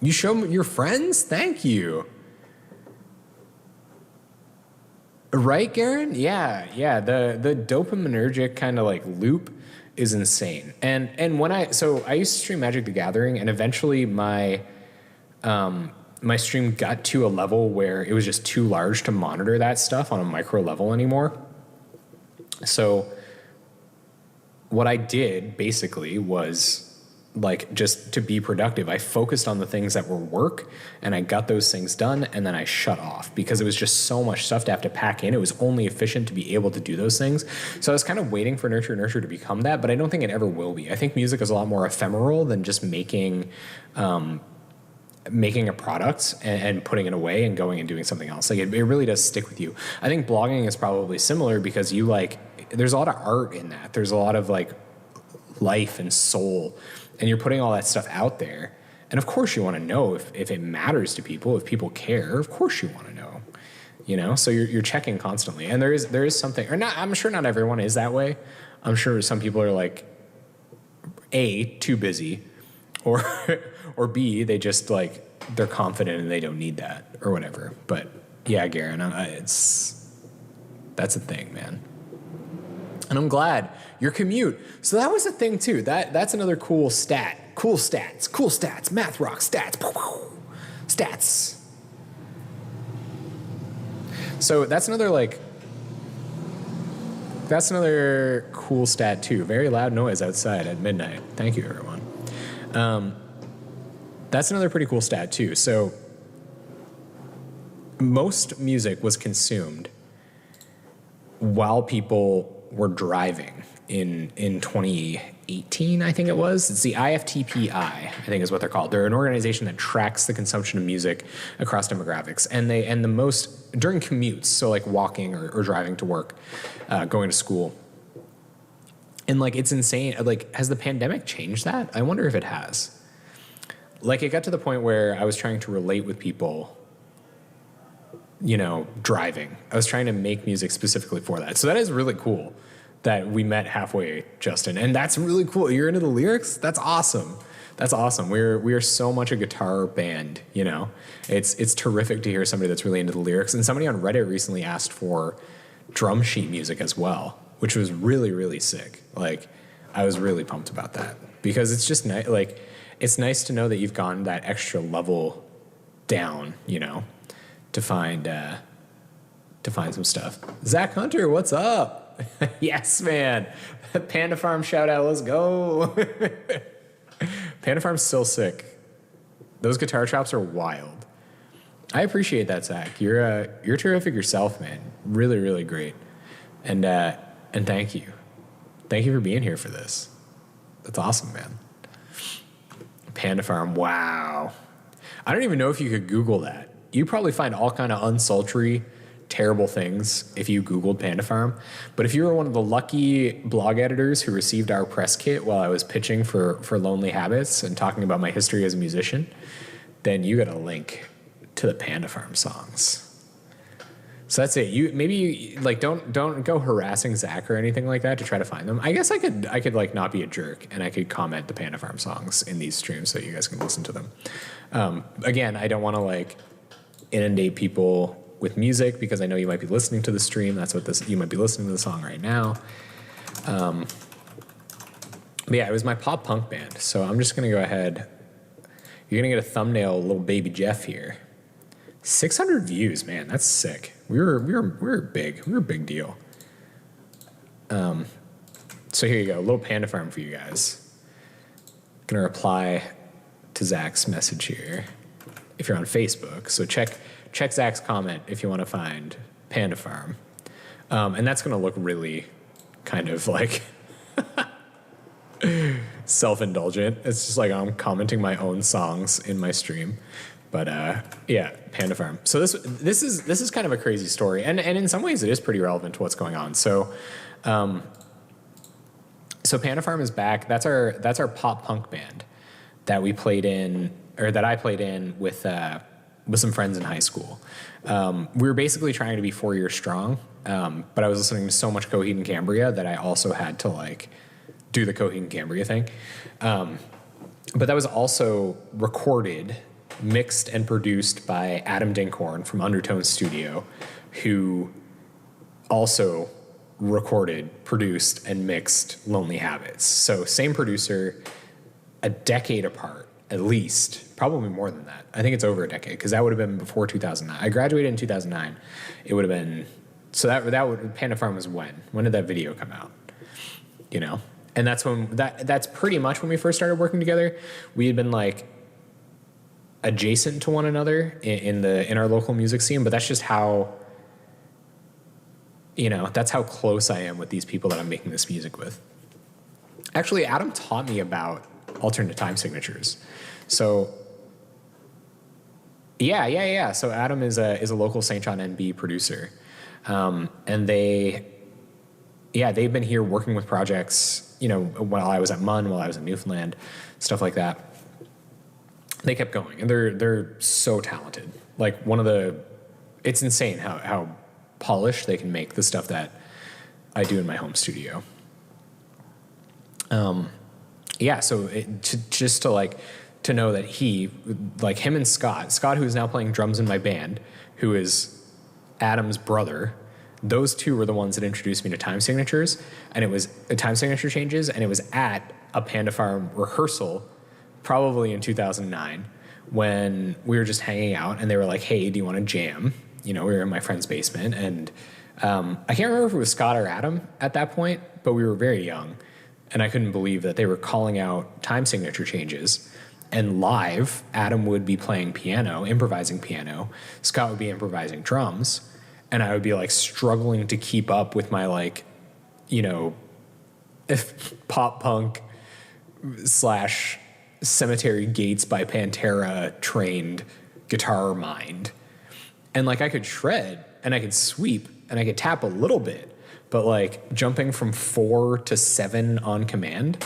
You show your friends? Thank you. Right, Garen? Yeah. The dopaminergic kind of like loop is insane. And when I used to stream Magic the Gathering, and eventually my stream got to a level where it was just too large to monitor that stuff on a micro level anymore. So what I did basically was, like, just to be productive, I focused on the things that were work, and I got those things done, and then I shut off because it was just so much stuff to have to pack in. It was only efficient to be able to do those things. So I was kind of waiting for Nurture to become that, but I don't think it ever will be. I think music is a lot more ephemeral than just making a product and putting it away and going and doing something else. Like, it really does stick with you. I think blogging is probably similar because there's a lot of art in that. There's a lot of like life and soul, and you're putting all that stuff out there. And of course you want to know if it matters to people, if people care. Of course you want to know, so you're checking constantly. And there is something, or not, I'm sure not everyone is that way. I'm sure some people are like, A, too busy, or B, they just like, they're confident and they don't need that or whatever. But yeah, Garen, that's a thing, man. And I'm glad your commute. So that was a thing too. That's another cool stat. Cool stats. Math rock stats. Stats. So that's another cool stat too. Very loud noise outside at midnight. Thank you, everyone. That's another pretty cool stat too. So most music was consumed while people were driving in 2018, I think it was. It's the IFTPI, I think is what they're called. They're an organization that tracks the consumption of music across demographics. And the most during commutes, so like walking or driving to work, going to school. And like, it's insane. Like, has the pandemic changed that? I wonder if it has. Like, it got to the point where I was trying to relate with people, driving. I was trying to make music specifically for that. So that is really cool that we met halfway, Justin. And that's really cool. You're into the lyrics? That's awesome. That's awesome. We are so much a guitar band, It's terrific to hear somebody that's really into the lyrics. And somebody on Reddit recently asked for drum sheet music as well, which was really, really sick. Like, I was really pumped about that because it's just nice. Like, it's nice to know that you've gone that extra level down, to find some stuff. Zach Hunter, what's up? Yes, man. Panda Farm shout out. Let's go. Panda Farm's still sick. Those guitar chops are wild. I appreciate that, Zach. You're terrific yourself, man. Really, really great. And thank you. Thank you for being here for this. That's awesome, man. Panda Farm, wow. I don't even know if you could Google that. You probably find all kind of unsultry, terrible things if you Googled Panda Farm. But if you were one of the lucky blog editors who received our press kit while I was pitching for Lonely Habits and talking about my history as a musician, then you got a link to the Panda Farm songs. So that's it. Don't go harassing Zach or anything like that to try to find them. I guess I could like not be a jerk and I could comment the Panda Farm songs in these streams so you guys can listen to them. Again, I don't want to like inundate people with music because I know you might be listening to the stream. That's what you might be listening to the song right now. But yeah, it was my pop punk band. So I'm just gonna go ahead. You're gonna get a thumbnail, little baby Jeff here. 600 views, man, that's sick. We were big. We were a big deal. So here you go, a little Panda Farm for you guys. Gonna reply to Zach's message here. If you're on Facebook, so check Zach's comment if you want to find Panda Farm, and that's gonna look really kind of like self-indulgent. It's just like I'm commenting my own songs in my stream. But yeah, Panda Farm. So this is kind of a crazy story, and in some ways it is pretty relevant to what's going on. So Panda Farm is back. That's our pop punk band that we played in, or that I played in with some friends in high school. We were basically trying to be 4 years strong, but I was listening to so much Coheed and Cambria that I also had to like do the Coheed and Cambria thing. But that was also recorded, mixed and produced by Adam Dinkhorn from Undertone Studio, who also recorded, produced, and mixed Lonely Habits. So same producer, a decade apart, at least, probably more than that. I think it's over a decade, because that would have been before 2009. I graduated in 2009. It would have been, so that would, Panda Farm was when did that video come out? You know? And that's pretty much when we first started working together. We had been like adjacent to one another in our local music scene, but that's just how, that's how close I am with these people that I'm making this music with. Actually, Adam taught me about alternate time signatures. So yeah. So Adam is a local St. John NB producer. And they've been here working with projects, while I was at MUN, while I was in Newfoundland, stuff like that. They kept going, and they're so talented. Like it's insane how polished they can make the stuff that I do in my home studio. So to know that him and Scott, who is now playing drums in my band, who is Adam's brother, those two were the ones that introduced me to time signatures, and it was time signature changes, and it was at a Panda Farm rehearsal, probably in 2009, when we were just hanging out, and they were like, "Hey, do you want to jam?" We were in my friend's basement, and I can't remember if it was Scott or Adam at that point, but we were very young, and I couldn't believe that they were calling out time signature changes. And live, Adam would be playing piano, improvising piano. Scott would be improvising drums. And I would be like struggling to keep up with my pop punk / Cemetery Gates by Pantera trained guitar mind. And I could shred and I could sweep and I could tap a little bit, but jumping from 4 to 7 on command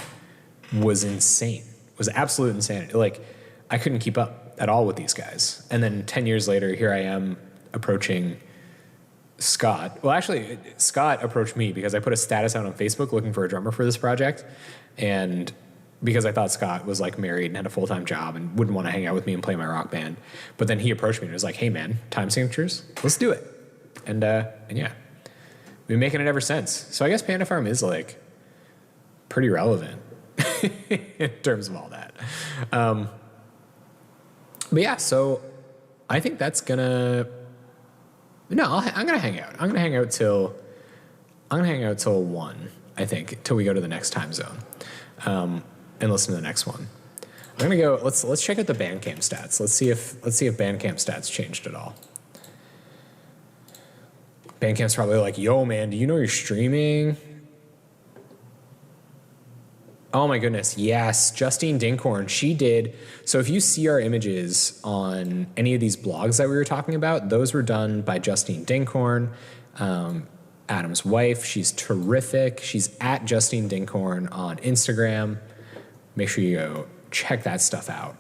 was insane. It was absolute insanity. I couldn't keep up at all with these guys. And then 10 years later, here I am approaching Scott. Well, actually, Scott approached me because I put a status out on Facebook looking for a drummer for this project. And because I thought Scott was married and had a full-time job and wouldn't want to hang out with me and play my rock band. But then he approached me and was like, "Hey man, time signatures, let's do it." And yeah, we've been making it ever since. So I guess Panda Farm is pretty relevant in terms of all that. But yeah, so I think that's gonna. No, I'm gonna hang out. I'm gonna hang out till 1, I think, till we go to the next time zone, and listen to the next one. I'm gonna go. Let's check out the Bandcamp stats. Let's see if Bandcamp stats changed at all. Bandcamp's probably like, yo, man, do you know you're streaming? Oh my goodness, yes, Justine Dinkhorn, she did. So if you see our images on any of these blogs that we were talking about, those were done by Justine Dinkhorn, Adam's wife. She's terrific. She's at Justine Dinkhorn on Instagram. Make sure you go check that stuff out.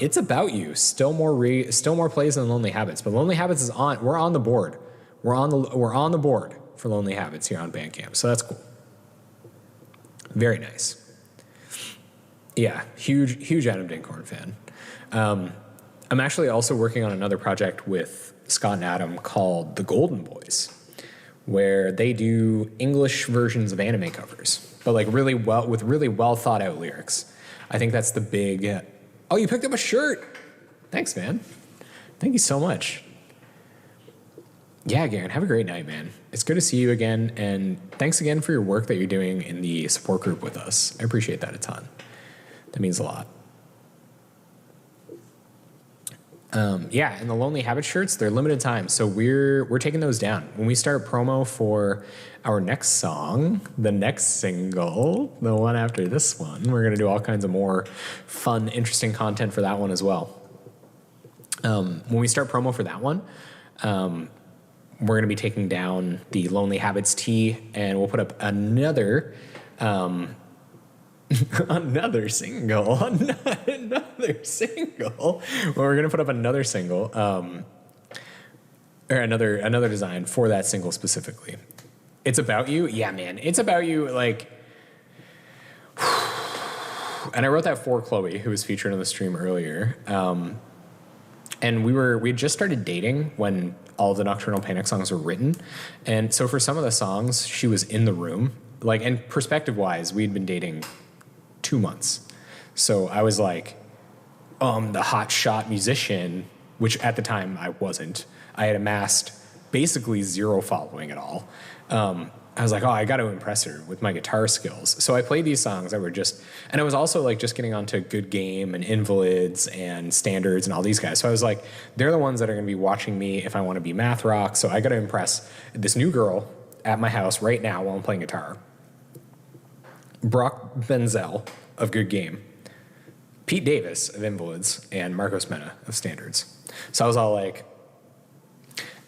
It's About You. Still more plays than Lonely Habits, but Lonely Habits is on. We're on the board. We're on the board for Lonely Habits here on Bandcamp. So that's cool. Very nice. Yeah, huge Adam Dinkhorn fan. I'm actually also working on another project with Scott and Adam called The Golden Boys, where they do English versions of anime covers, but like really well thought out lyrics. I think that's the big. Oh, you picked up a shirt. Thanks, man. Thank you so much. Yeah, Garen, have a great night, man. It's good to see you again, and thanks again for your work that you're doing in the support group with us. I appreciate that a ton. That means a lot. Yeah, and the Lonely Habit shirts, they're limited time, so we're taking those down. When we start promo for our next song, the next single, the one after this one, we're going to do all kinds of more fun, interesting content for that one as well. When we start promo for that one, we're going to be taking down the Lonely Habits tee, and we'll put up another single. Well, we're going to put up another single, or another design for that single specifically. It's About You. Yeah, man. It's About You. Like, and I wrote that for Chloe, who was featured on the stream earlier. And we had just started dating when all of the Nocturnal Panic songs were written. And so for some of the songs, she was in the room. Like, and perspective-wise, we'd been dating 2 months. So I was like, the Hotshot Musician, which at the time I wasn't. I had amassed basically zero following at all. I was like, I got to impress her with my guitar skills. So I played these songs that were just, and I was also like just getting onto Good Game and Invalids and Standards and all these guys. So I was like, they're the ones that are going to be watching me if I want to be math rock. So I got to impress this new girl at my house right now while I'm playing guitar. Brock Benzel of Good Game, Pete Davis of Invalids, and Marcos Mena of Standards. So I was all like,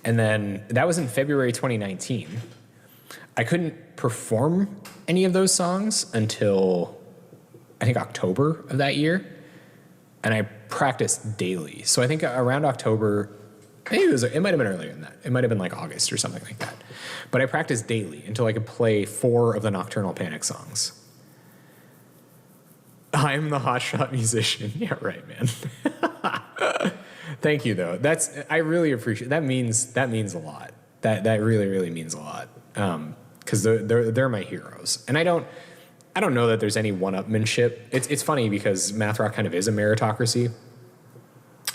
and then that was in February 2019. I couldn't perform any of those songs until I think October of that year, and I practiced daily. So I think around October, maybe it might have been earlier than that. It might have been like August or something like that. But I practiced daily until I could play 4 of the Nocturnal Panic songs. I'm the Hotshot Musician. Yeah, right, man. Thank you, though. I really appreciate. That means a lot. That really means a lot. Because they're my heroes, and I don't know that there's any one-upmanship. It's funny because math rock kind of is a meritocracy.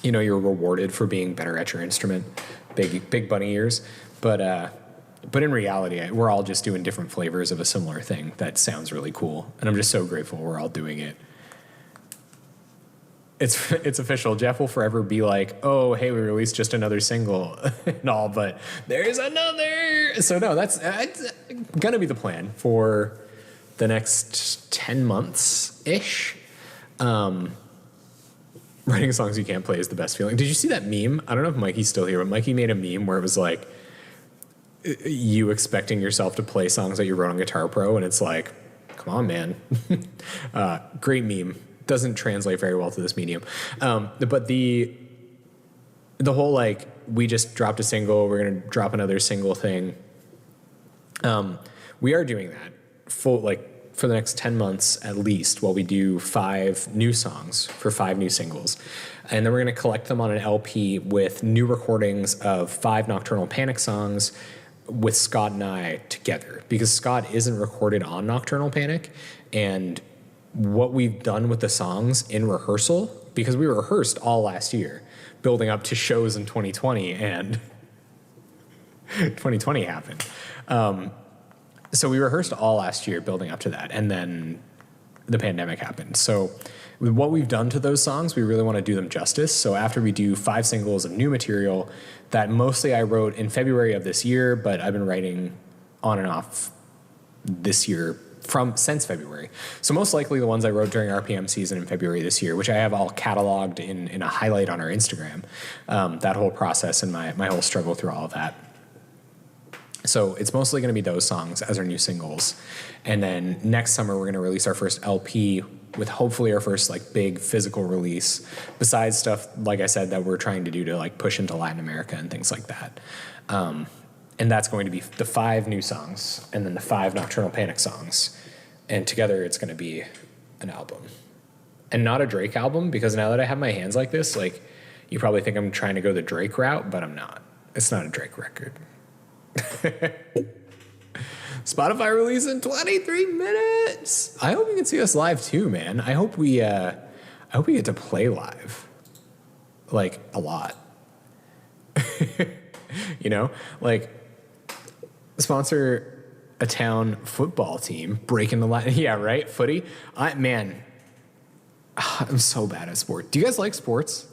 You know, you're rewarded for being better at your instrument, big bunny ears, but in reality, we're all just doing different flavors of a similar thing that sounds really cool, and I'm just so grateful we're all doing it. It's official. Jeff will forever be like, oh, hey, we released just another single and all, but there's another. So no, that's going to be the plan for the next 10 months-ish. Writing songs you can't play is the best feeling. Did you see that meme? I don't know if Mikey's still here, but Mikey made a meme where it was like you expecting yourself to play songs that you wrote on Guitar Pro, and it's like, come on, man. Great meme. Doesn't translate very well to this medium. But the whole, like, we just dropped a single, we're going to drop another single thing. We are doing that for the next 10 months at least, while we do 5 new songs for 5 new singles. And then we're going to collect them on an LP with new recordings of 5 Nocturnal Panic songs with Scott and I together, because Scott isn't recorded on Nocturnal Panic, and what we've done with the songs in rehearsal, because we rehearsed all last year building up to shows in 2020, and 2020 happened. So we rehearsed all last year building up to that, and then the pandemic happened. So with what we've done to those songs, we really want to do them justice. So after we do 5 singles of new material that mostly I wrote in February of this year, but I've been writing on and off this year since February. So most likely the ones I wrote during RPM season in February this year, which I have all cataloged in a highlight on our Instagram, that whole process and my whole struggle through all of that. So it's mostly going to be those songs as our new singles. And then next summer, we're going to release our first LP with hopefully our first like big physical release, besides stuff, like I said, that we're trying to do to like push into Latin America and things like that. And that's going to be the 5 new songs and then the 5 Nocturnal Panic songs. And together it's going to be an album. And not a Drake album, because now that I have my hands like this, like you probably think I'm trying to go the Drake route, but I'm not. It's not a Drake record. Spotify release in 23 minutes. I hope you can see us live too, man. I hope we get to play live. Like a lot. You know? Like sponsor a town football team, breaking the line. Yeah, right? Footy. I'm so bad at sport. Do you guys like sports?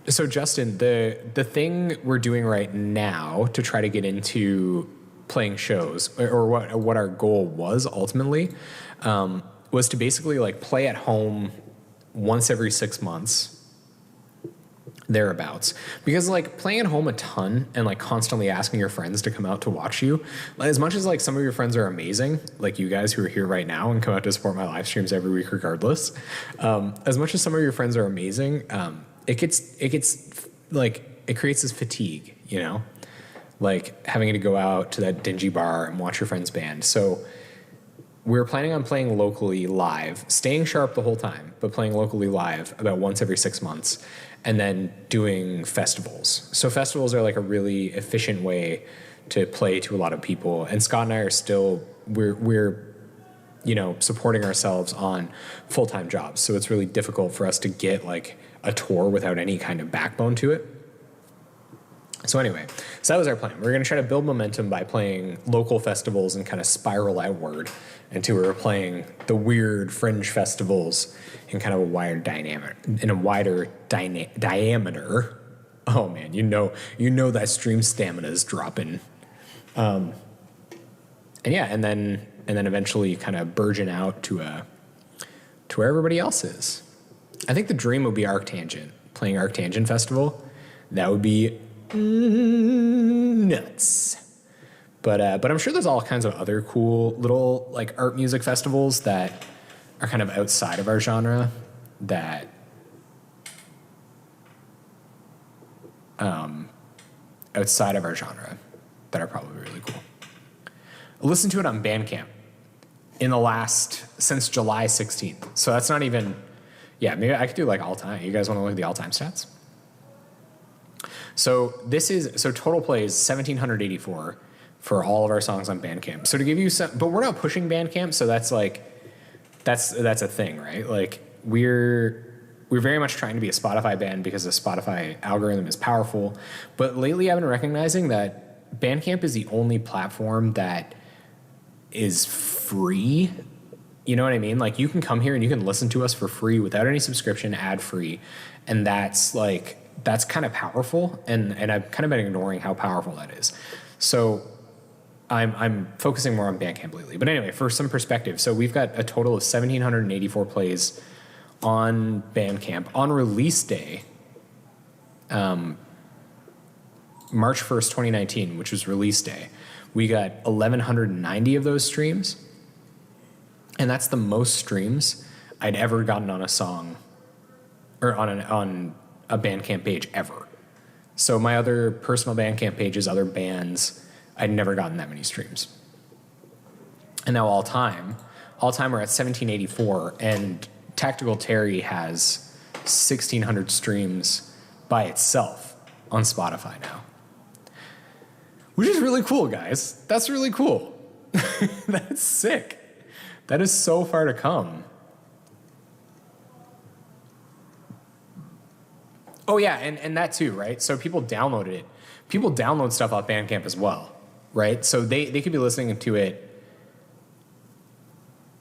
So Justin, the thing we're doing right now to try to get into playing shows, or what our goal was ultimately, was to basically like play at home once every 6 months, thereabouts. Because like playing at home a ton and like constantly asking your friends to come out to watch you, as much as like some of your friends are amazing, like you guys who are here right now and come out to support my live streams every week regardless, as much as some of your friends are amazing, it gets like, it creates this fatigue, you know, like having to go out to that dingy bar and watch your friend's band. So we're planning on playing locally live, staying sharp the whole time, but playing locally live about once every 6 months, and then doing festivals. So festivals are like a really efficient way to play to a lot of people. And Scott and I are still, we're you know, supporting ourselves on full-time jobs. So it's really difficult for us to get like a tour without any kind of backbone to it. So anyway, so that was our plan. We're going to try to build momentum by playing local festivals and kind of spiral outward until we were playing the weird fringe festivals in kind of a wider diameter. Oh man, you know that stream stamina is dropping. And then eventually kind of burgeon out to where everybody else is. I think the dream would be Arctangent, playing Arctangent Festival. That would be nuts. But I'm sure there's all kinds of other cool little like art music festivals that are kind of outside of our genre that are probably really cool. I listened to it on Bandcamp since July 16th. So that's not even, maybe I could do like all time. You guys want to look at the all time stats? So total plays 1,784 for all of our songs on Bandcamp. So to give you some, but we're not pushing Bandcamp, so that's like, that's a thing, right? Like we're very much trying to be a Spotify band because the Spotify algorithm is powerful. But lately I've been recognizing that Bandcamp is the only platform that is free. You know what I mean? Like you can come here and you can listen to us for free without any subscription, ad free. And that's kind of powerful. And I've kind of been ignoring how powerful that is. So I'm focusing more on Bandcamp lately. But anyway, for some perspective, so we've got a total of 1,784 plays on Bandcamp on release day, March 1st, 2019, which was release day. We got 1,190 of those streams. And that's the most streams I'd ever gotten on a song or on a Bandcamp page ever. So my other personal Bandcamp pages, other bands, I'd never gotten that many streams. And now all time we're at 1,784, and Tactical Terry has 1,600 streams by itself on Spotify now. Which is really cool, guys. That's really cool. That's sick. That is so far to come. Oh yeah, and that too, right? So people downloaded it. People download stuff off Bandcamp as well, right? So they could be listening to it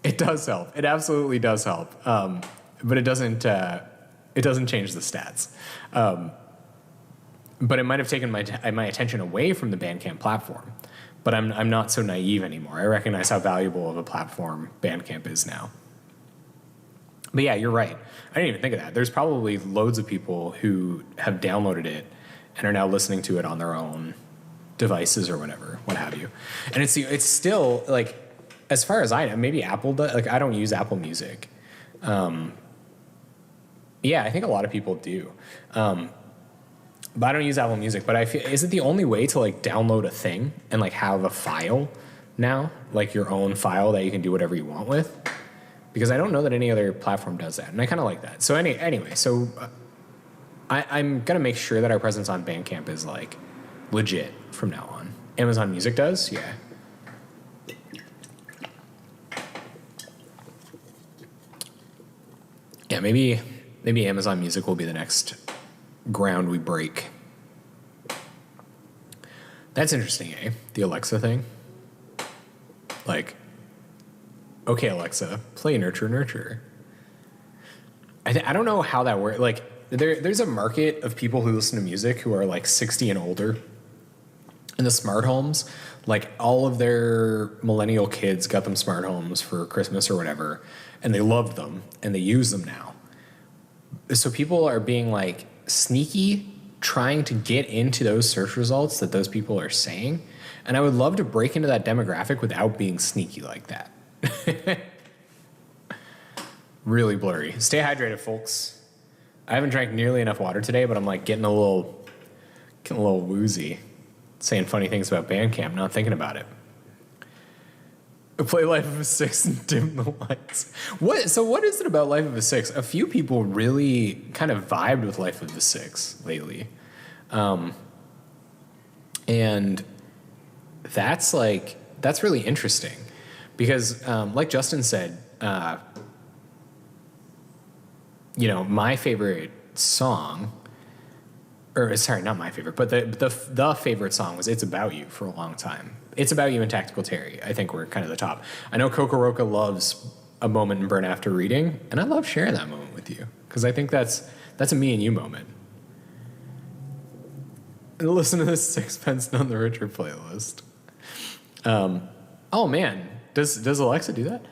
It does help. It absolutely does help. But it doesn't change the stats. But it might have taken my attention away from the Bandcamp platform. But I'm not so naive anymore. I recognize how valuable of a platform Bandcamp is now. But yeah, you're right. I didn't even think of that. There's probably loads of people who have downloaded it and are now listening to it on their own devices or whatever, what have you. And it's still, like, as far as I know, maybe Apple does. Like, I don't use Apple Music. Yeah, I think a lot of people do. But I don't use Apple Music. But I feel, is it the only way to, like, download a thing and, like, have a file now? Like, your own file that you can do whatever you want with? Because I don't know that any other platform does that. And I kind of like that. So anyway, so I'm going to make sure that our presence on Bandcamp is, like, legit from now on. Amazon Music does? Yeah. Yeah, maybe Amazon Music will be the next ground we break. That's interesting, eh? The Alexa thing. Like, okay, Alexa, play Nurture Nurture. I don't know how that works. Like, there's a market of people who listen to music who are, like, 60 and older. And the smart homes, like, all of their millennial kids got them smart homes for Christmas or whatever, and they loved them, and they use them now. So people are being, like, sneaky, trying to get into those search results that those people are saying. And I would love to break into that demographic without being sneaky like that. Really blurry. Stay hydrated, folks. I haven't drank nearly enough water today, but I'm, like, getting a little woozy. Saying funny things about Bandcamp, not thinking about it. Play Life of a Six and dim the lights. What is it about Life of a Six? A few people really kind of vibed with Life of the Six lately. And that's really interesting. Because, like Justin said, my favorite song, or sorry, not my favorite, but the favorite song was "It's About You" for a long time. "It's About You" and "Tactical Terry," I think, were kind of the top. I know Kokoroka loves "A Moment in Burn After Reading," and I love sharing that moment with you because I think that's a me and you moment. And listen to this Sixpence None the Richer playlist. Oh man, does Alexa do that?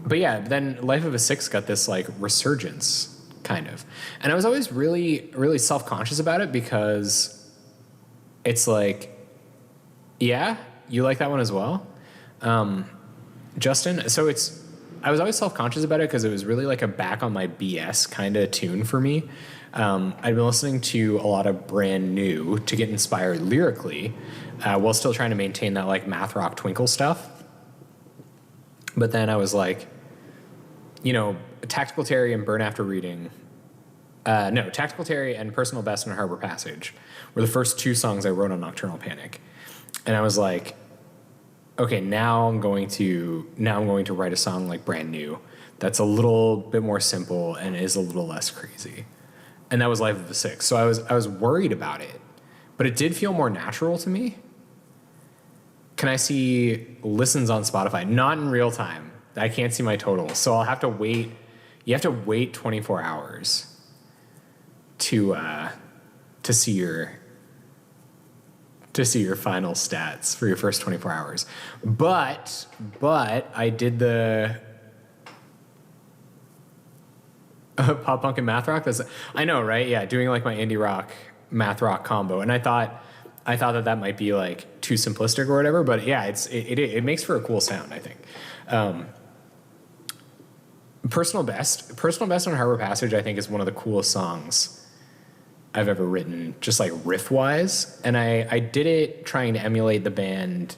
But yeah, then Life of a Six got this, like, resurgence. Kind of. And I was always really, really self-conscious about it because it's like, yeah, you like that one as well? Justin? So I was always self-conscious about it because it was really like a back on my BS kind of tune for me. I'd been listening to a lot of Brand New to get inspired lyrically while still trying to maintain that, like, math rock twinkle stuff. But then I was like, Tactical Terry and Burn After Reading. Tactical Terry and Personal Best and Harbor Passage were the first two songs I wrote on Nocturnal Panic. And I was like, okay, now I'm going to write a song like Brand New that's a little bit more simple and is a little less crazy. And that was Life of the Six. So I was worried about it, but it did feel more natural to me. Can I see listens on Spotify? Not in real time. I can't see my totals. So I'll have to wait. You have to wait 24 hours to see your final stats for your first 24 hours. But I did the pop punk and math rock. I know, right? Yeah, doing, like, my indie rock math rock combo. And I thought that might be, like, too simplistic or whatever. But yeah, it makes for a cool sound, I think. Personal Best on Harbor Passage, I think, is one of the coolest songs I've ever written, just, like, riff wise. And I did it trying to emulate the band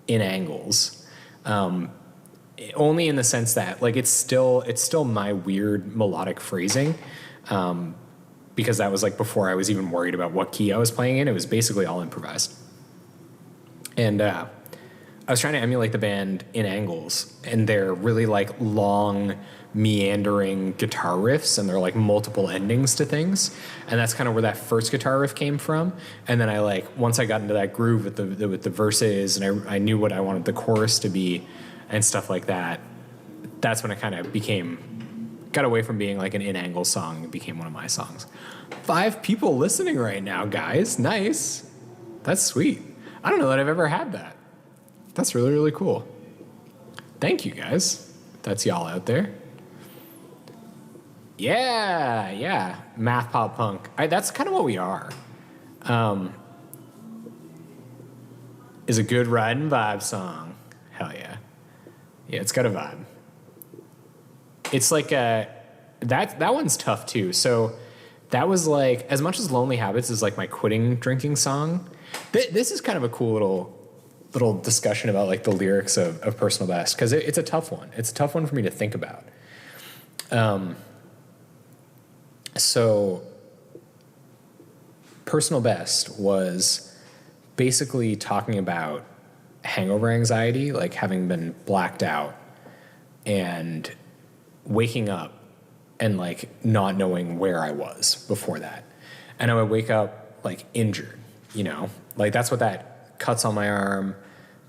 In Angles, only in the sense that, like, it's still my weird melodic phrasing, because that was, like, before I was even worried about what key I was playing in. It was basically all improvised. And I was trying to emulate the band In Angles, and they're really, like, long, meandering guitar riffs, and they're, like, multiple endings to things. And that's kind of where that first guitar riff came from. And then once I got into that groove with the verses, and I knew what I wanted the chorus to be, and stuff like that, that's when it kind of got away from being like an in-angle song and became one of my songs. 5 people listening right now, guys. Nice. That's sweet. I don't know that I've ever had that. That's really, really cool. Thank you, guys. That's y'all out there. Yeah. Math pop punk. That's kind of what we are. Is a good ride and vibe song. Hell yeah. Yeah, it's got a vibe. It's like that one's tough too. So that was like, as much as Lonely Habits is like my quitting drinking song, this is kind of a cool little discussion about like the lyrics of Personal Best, because it's a tough one. It's a tough one for me to think about. So Personal Best was basically talking about hangover anxiety, like having been blacked out and waking up and like not knowing where I was before that. And I would wake up like injured, you know, like that's what that cuts on my arm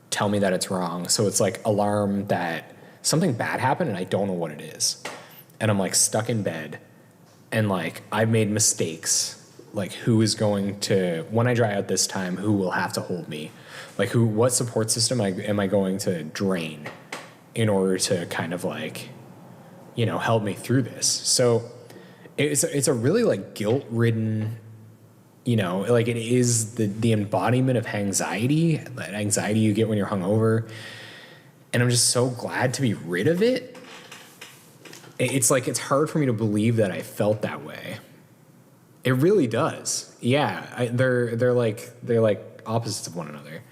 tell me that it's wrong. So it's like alarm that something bad happened and I don't know what it is. And I'm like stuck in bed and like I've made mistakes. Like who is going to, when I dry out this time, who will have to hold me? Like what support system am I going to drain in order to kind of like, you know, help me through this? So it's a really like guilt-ridden, you know, like it is the embodiment of anxiety, that anxiety you get when you're hungover. And I'm just so glad to be rid of it. It's like, it's hard for me to believe that I felt that way. It really does. Yeah. They're like opposites of one another.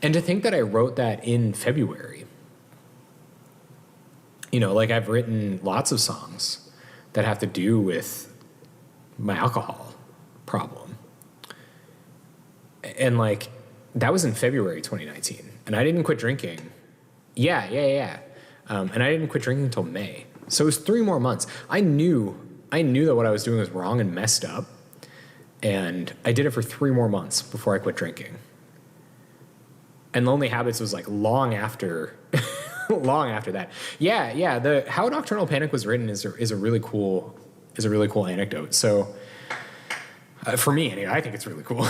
And to think that I wrote that in February, you know, like I've written lots of songs that have to do with my alcohol problem. And like, that was in February 2019. And I didn't quit drinking. Yeah. And I didn't quit drinking until May. So it was 3 more months. I knew that what I was doing was wrong and messed up. And I did it for 3 more months before I quit drinking. And Lonely Habits was like long after that. Yeah. The how Nocturnal Panic was written is a really cool anecdote. So for me, anyway, I think it's really cool.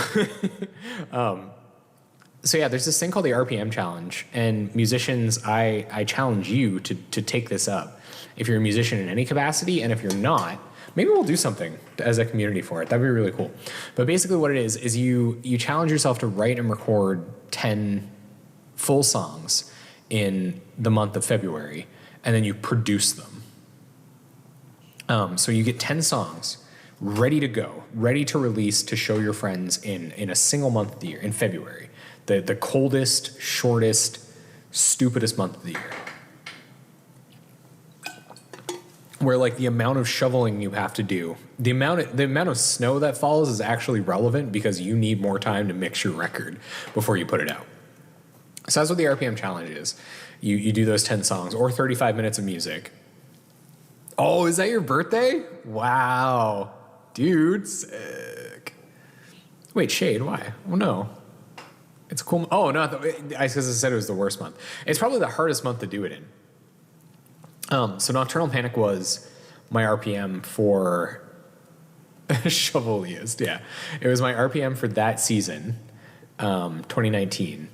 So yeah, there's this thing called the RPM challenge, and musicians, I challenge you to take this up. If you're a musician in any capacity, and if you're not, maybe we'll do something as a community for it. That'd be really cool. But basically what it is you challenge yourself to write and record 10 full songs in the month of February, and then you produce them. So you get 10 songs ready to go, ready to release, to show your friends in a single month of the year, in February. The coldest, shortest, stupidest month of the year. Where like the amount of shoveling you have to do, the amount of snow that falls is actually relevant because you need more time to mix your record before you put it out. So that's what the RPM challenge is. You do those 10 songs or 35 minutes of music. Oh, is that your birthday? Wow. Dude, sick. Wait, Shade, why? Oh no. It's a cool. Oh, no, because I said it was the worst month. It's probably the hardest month to do it in. So Nocturnal Panic was my RPM for Shoveliest, yeah. It was my RPM for that season, 2019.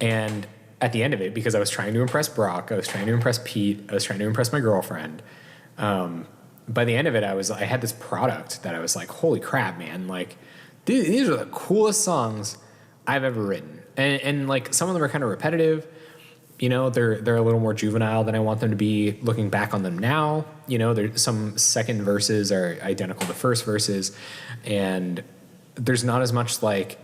And at the end of it, because I was trying to impress Brock, I was trying to impress Pete, I was trying to impress my girlfriend. By the end of it, I had this product that I was like, holy crap, man. Like, these are the coolest songs I've ever written. And like, some of them are kind of repetitive. You know, they're a little more juvenile than I want them to be looking back on them now. You know, there's some second verses are identical to first verses, and there's not as much like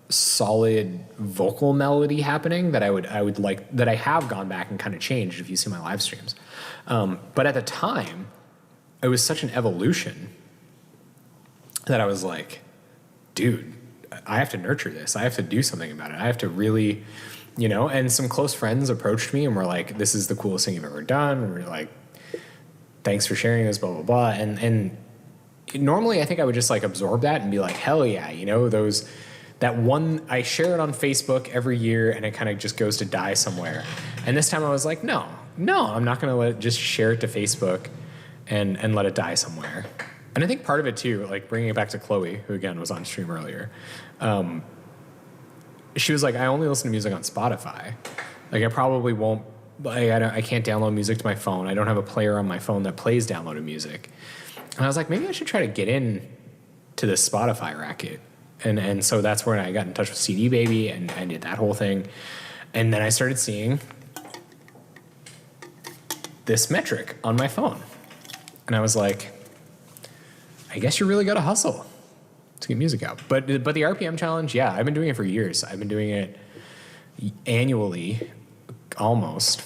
solid vocal melody happening that I would like, that I have gone back and kind of changed if you see my live streams. But at the time, it was such an evolution that I was like, dude, I have to nurture this. I have to do something about it. I have to really, you know, and some close friends approached me and were like, this is the coolest thing you've ever done. And we're like, thanks for sharing this, blah, blah, blah. And normally I think I would just like absorb that and be like, hell yeah, you know, that one, I share it on Facebook every year and it kind of just goes to die somewhere. And this time I was like, no, I'm not going to just share it to Facebook and let it die somewhere. And I think part of it too, like bringing it back to Chloe, who again was on stream earlier, she was like, I only listen to music on Spotify. Like I probably won't, I can't download music to my phone. I don't have a player on my phone that plays downloaded music. And I was like, maybe I should try to get in to this Spotify racket. And so that's when I got in touch with CD Baby and I did that whole thing. And then I started seeing this metric on my phone. And I was like, I guess you really got to hustle to get music out. But the RPM challenge, yeah, I've been doing it for years. I've been doing it annually almost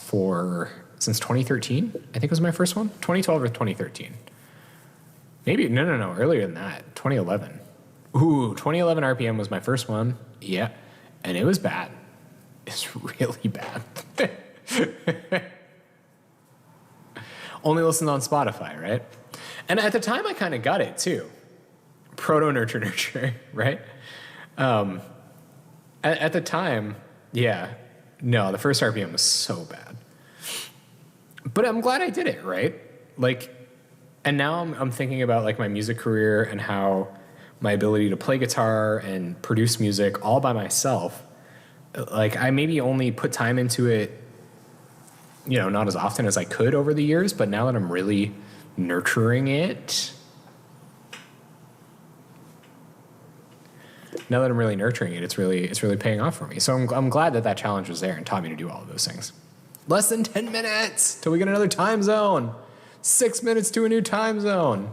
since 2013. I think was my first one. 2012 or 2013. Maybe, no, earlier than that, 2011. Ooh, 2011 RPM was my first one. Yeah, and it was bad. It's really bad. Only listened on Spotify, right? And at the time, I kind of got it, too. Proto-nurture, right? At the time, yeah. No, the first RPM was so bad. But I'm glad I did it, right? Like, and now I'm thinking about, like, my music career and how my ability to play guitar and produce music all by myself, like, I maybe only put time into it, not as often as I could over the years, but now that I'm really nurturing it, it's really paying off for me. So I'm glad that challenge was there and taught me to do all of those things. Less than 10 minutes till we get another time zone. 6 minutes to a new time zone.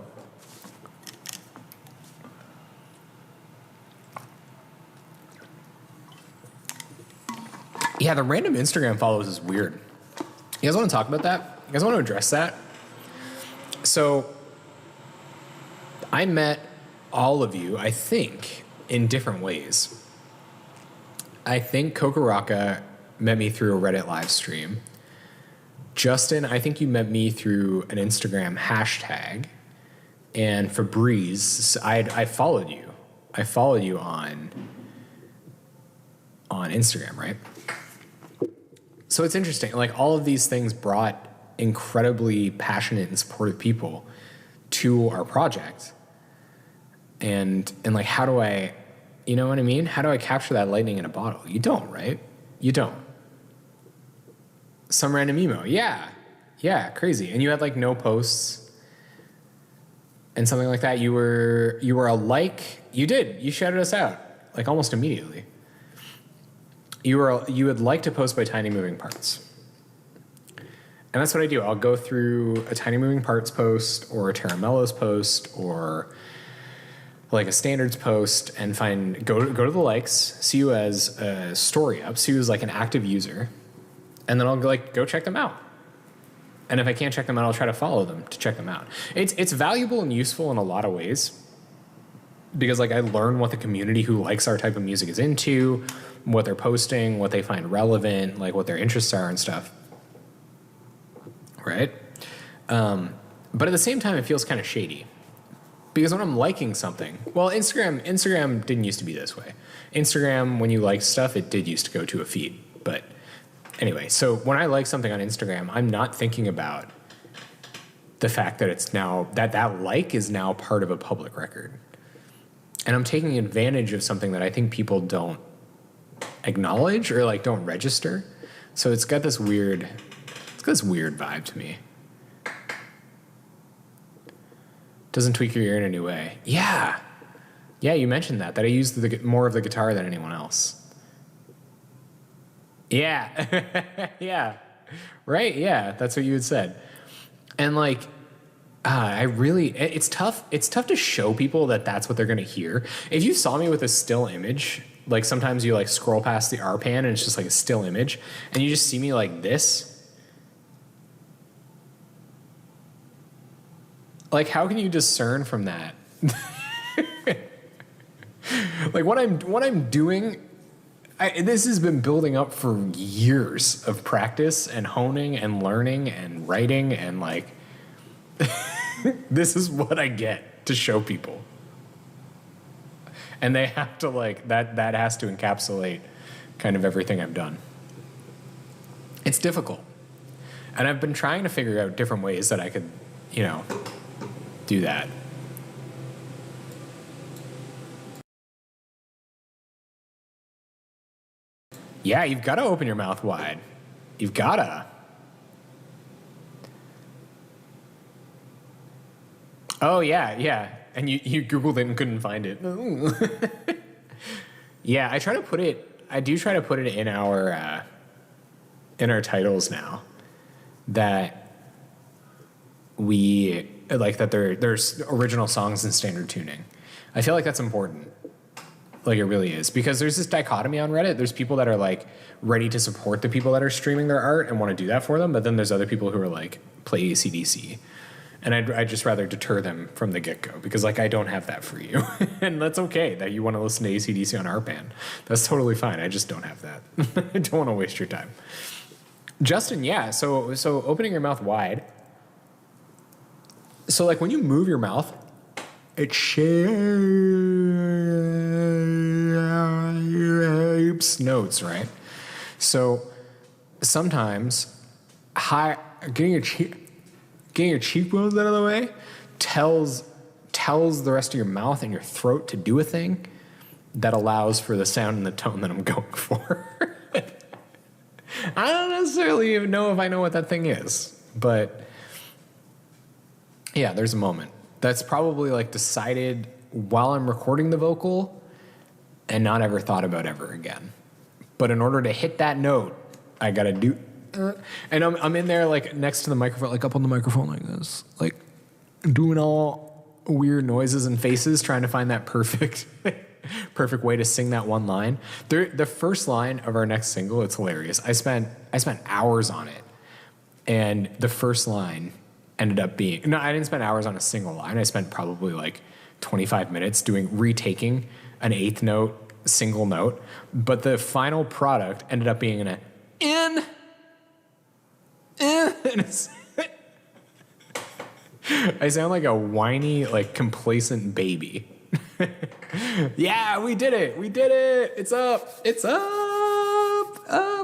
Yeah, the random Instagram follows is weird. You guys want to talk about that? You guys want to address that? So I met all of you, I think, in different ways. I think Kokoraka met me through a Reddit live stream. Justin, I think you met me through an Instagram hashtag. And Febreze, I followed you. I followed you on Instagram, right? So it's interesting. Like, all of these things brought incredibly passionate and supportive people to our project. And like, how do I, you know what I mean? How do I capture that lightning in a bottle? You don't, right? You don't. Some random emo. Yeah, crazy. And you had like no posts and something like that. You were a like, you shouted us out like almost immediately. You would like to post by Tiny Moving Parts. And that's what I do. I'll go through a Tiny Moving Parts post or a Terramellos post or like a Standards post and go to the likes, see you as a story up, see you as like an active user, and then I'll go check them out. And if I can't check them out, I'll try to follow them to check them out. It's valuable and useful in a lot of ways because like I learn what the community who likes our type of music is into, what they're posting, what they find relevant, like what their interests are and stuff. Right? But at the same time, it feels kind of shady. Because when I'm liking something, well, Instagram didn't used to be this way. Instagram, when you like stuff, it did used to go to a feed. But anyway, so when I like something on Instagram, I'm not thinking about the fact that it's now, that like is now part of a public record. And I'm taking advantage of something that I think people don't acknowledge or like don't register. So it's got this weird vibe to me. Doesn't tweak your ear in any way. Yeah, you mentioned that I used more of the guitar than anyone else. Yeah, yeah, right, yeah, that's what you had said. And like, it's tough to show people that that's what they're gonna hear. If you saw me with a still image, like sometimes you like scroll past the R pan and it's just like a still image, and you just see me like this. Like, how can you discern from that? Like, what I'm doing, this has been building up for years of practice and honing and learning and writing and like, this is what I get to show people. And they have to like, that has to encapsulate kind of everything I've done. It's difficult. And I've been trying to figure out different ways that I could, do that. Yeah, you've got to open your mouth wide. You've got to. Oh, yeah. And you Googled it and couldn't find it. Yeah, I do try to put it in our titles now. That we like that there's original songs and standard tuning. I feel like that's important. Like it really is, because there's this dichotomy on Reddit. There's people that are like ready to support the people that are streaming their art and want to do that for them, but then there's other people who are like, play AC/DC. And I'd just rather deter them from the get-go, because like I don't have that for you. And that's okay that you want to listen to AC/DC on our band. That's totally fine. I just don't have that. I don't want to waste your time. Justin, yeah. So opening your mouth wide. So like when you move your mouth, it shapes notes, right? So sometimes getting your cheekbones out of the way tells the rest of your mouth and your throat to do a thing that allows for the sound and the tone that I'm going for. I don't necessarily even know if I know what that thing is, but yeah, there's a moment that's probably like decided while I'm recording the vocal and not ever thought about ever again. But in order to hit that note, I gotta do, and I'm in there like next to the microphone, like up on the microphone like this, like doing all weird noises and faces, trying to find that perfect way to sing that one line. The first line of our next single, it's hilarious. I spent hours on it, and the first line ended up being, no, I didn't spend hours on a single line. I spent probably like 25 minutes retaking an eighth note, single note, but the final product ended up being and I sound like a whiny, like complacent baby. Yeah, we did it. It's up.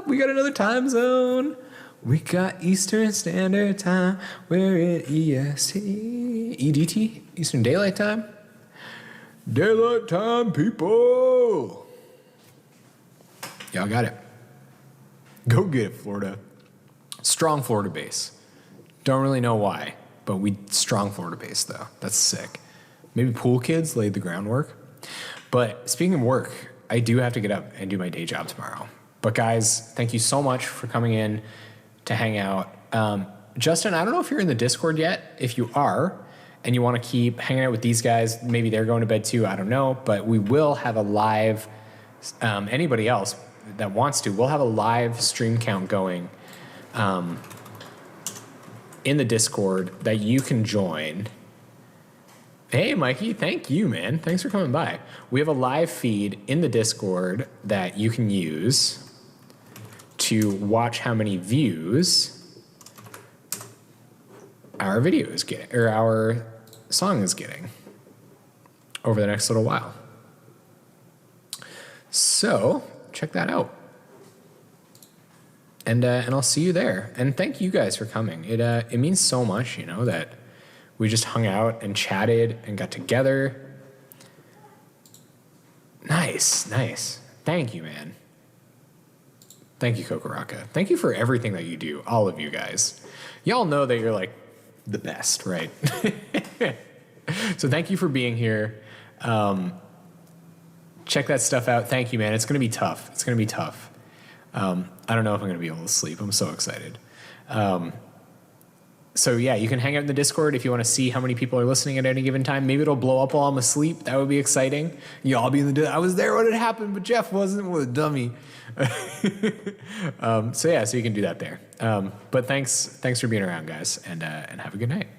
We got another time zone. We got Eastern Standard Time. We're in EDT, Eastern Daylight Time. Daylight Time, people. Y'all got it. Go get it, Florida. Strong Florida base. Don't really know why, but strong Florida base though. That's sick. Maybe pool kids laid the groundwork. But speaking of work, I do have to get up and do my day job tomorrow. But guys, thank you so much for coming in to hang out. Justin, I don't know if you're in the Discord yet. If you are, and you want to keep hanging out with these guys, maybe they're going to bed too, I don't know. But we will have a live, anybody else that wants to, we'll have a live stream count going in the Discord that you can join. Hey, Mikey, thank you, man. Thanks for coming by. We have a live feed in the Discord that you can use to watch how many views our video is getting, or our song is getting over the next little while. So check that out. And I'll see you there. And thank you guys for coming. It means so much, that we just hung out and chatted and got together. Nice. Thank you, man. Thank you, Kokoraka. Thank you for everything that you do, all of you guys. Y'all know that you're like the best, right? So thank you for being here. Check that stuff out. Thank you, man. It's going to be tough. I don't know if I'm going to be able to sleep. I'm so excited. So yeah, you can hang out in the Discord if you want to see how many people are listening at any given time. Maybe it'll blow up while I'm asleep. That would be exciting. Y'all be in the I was there when it happened, but Jeff wasn't. What a dummy. So you can do that there. But thanks for being around, guys, and have a good night.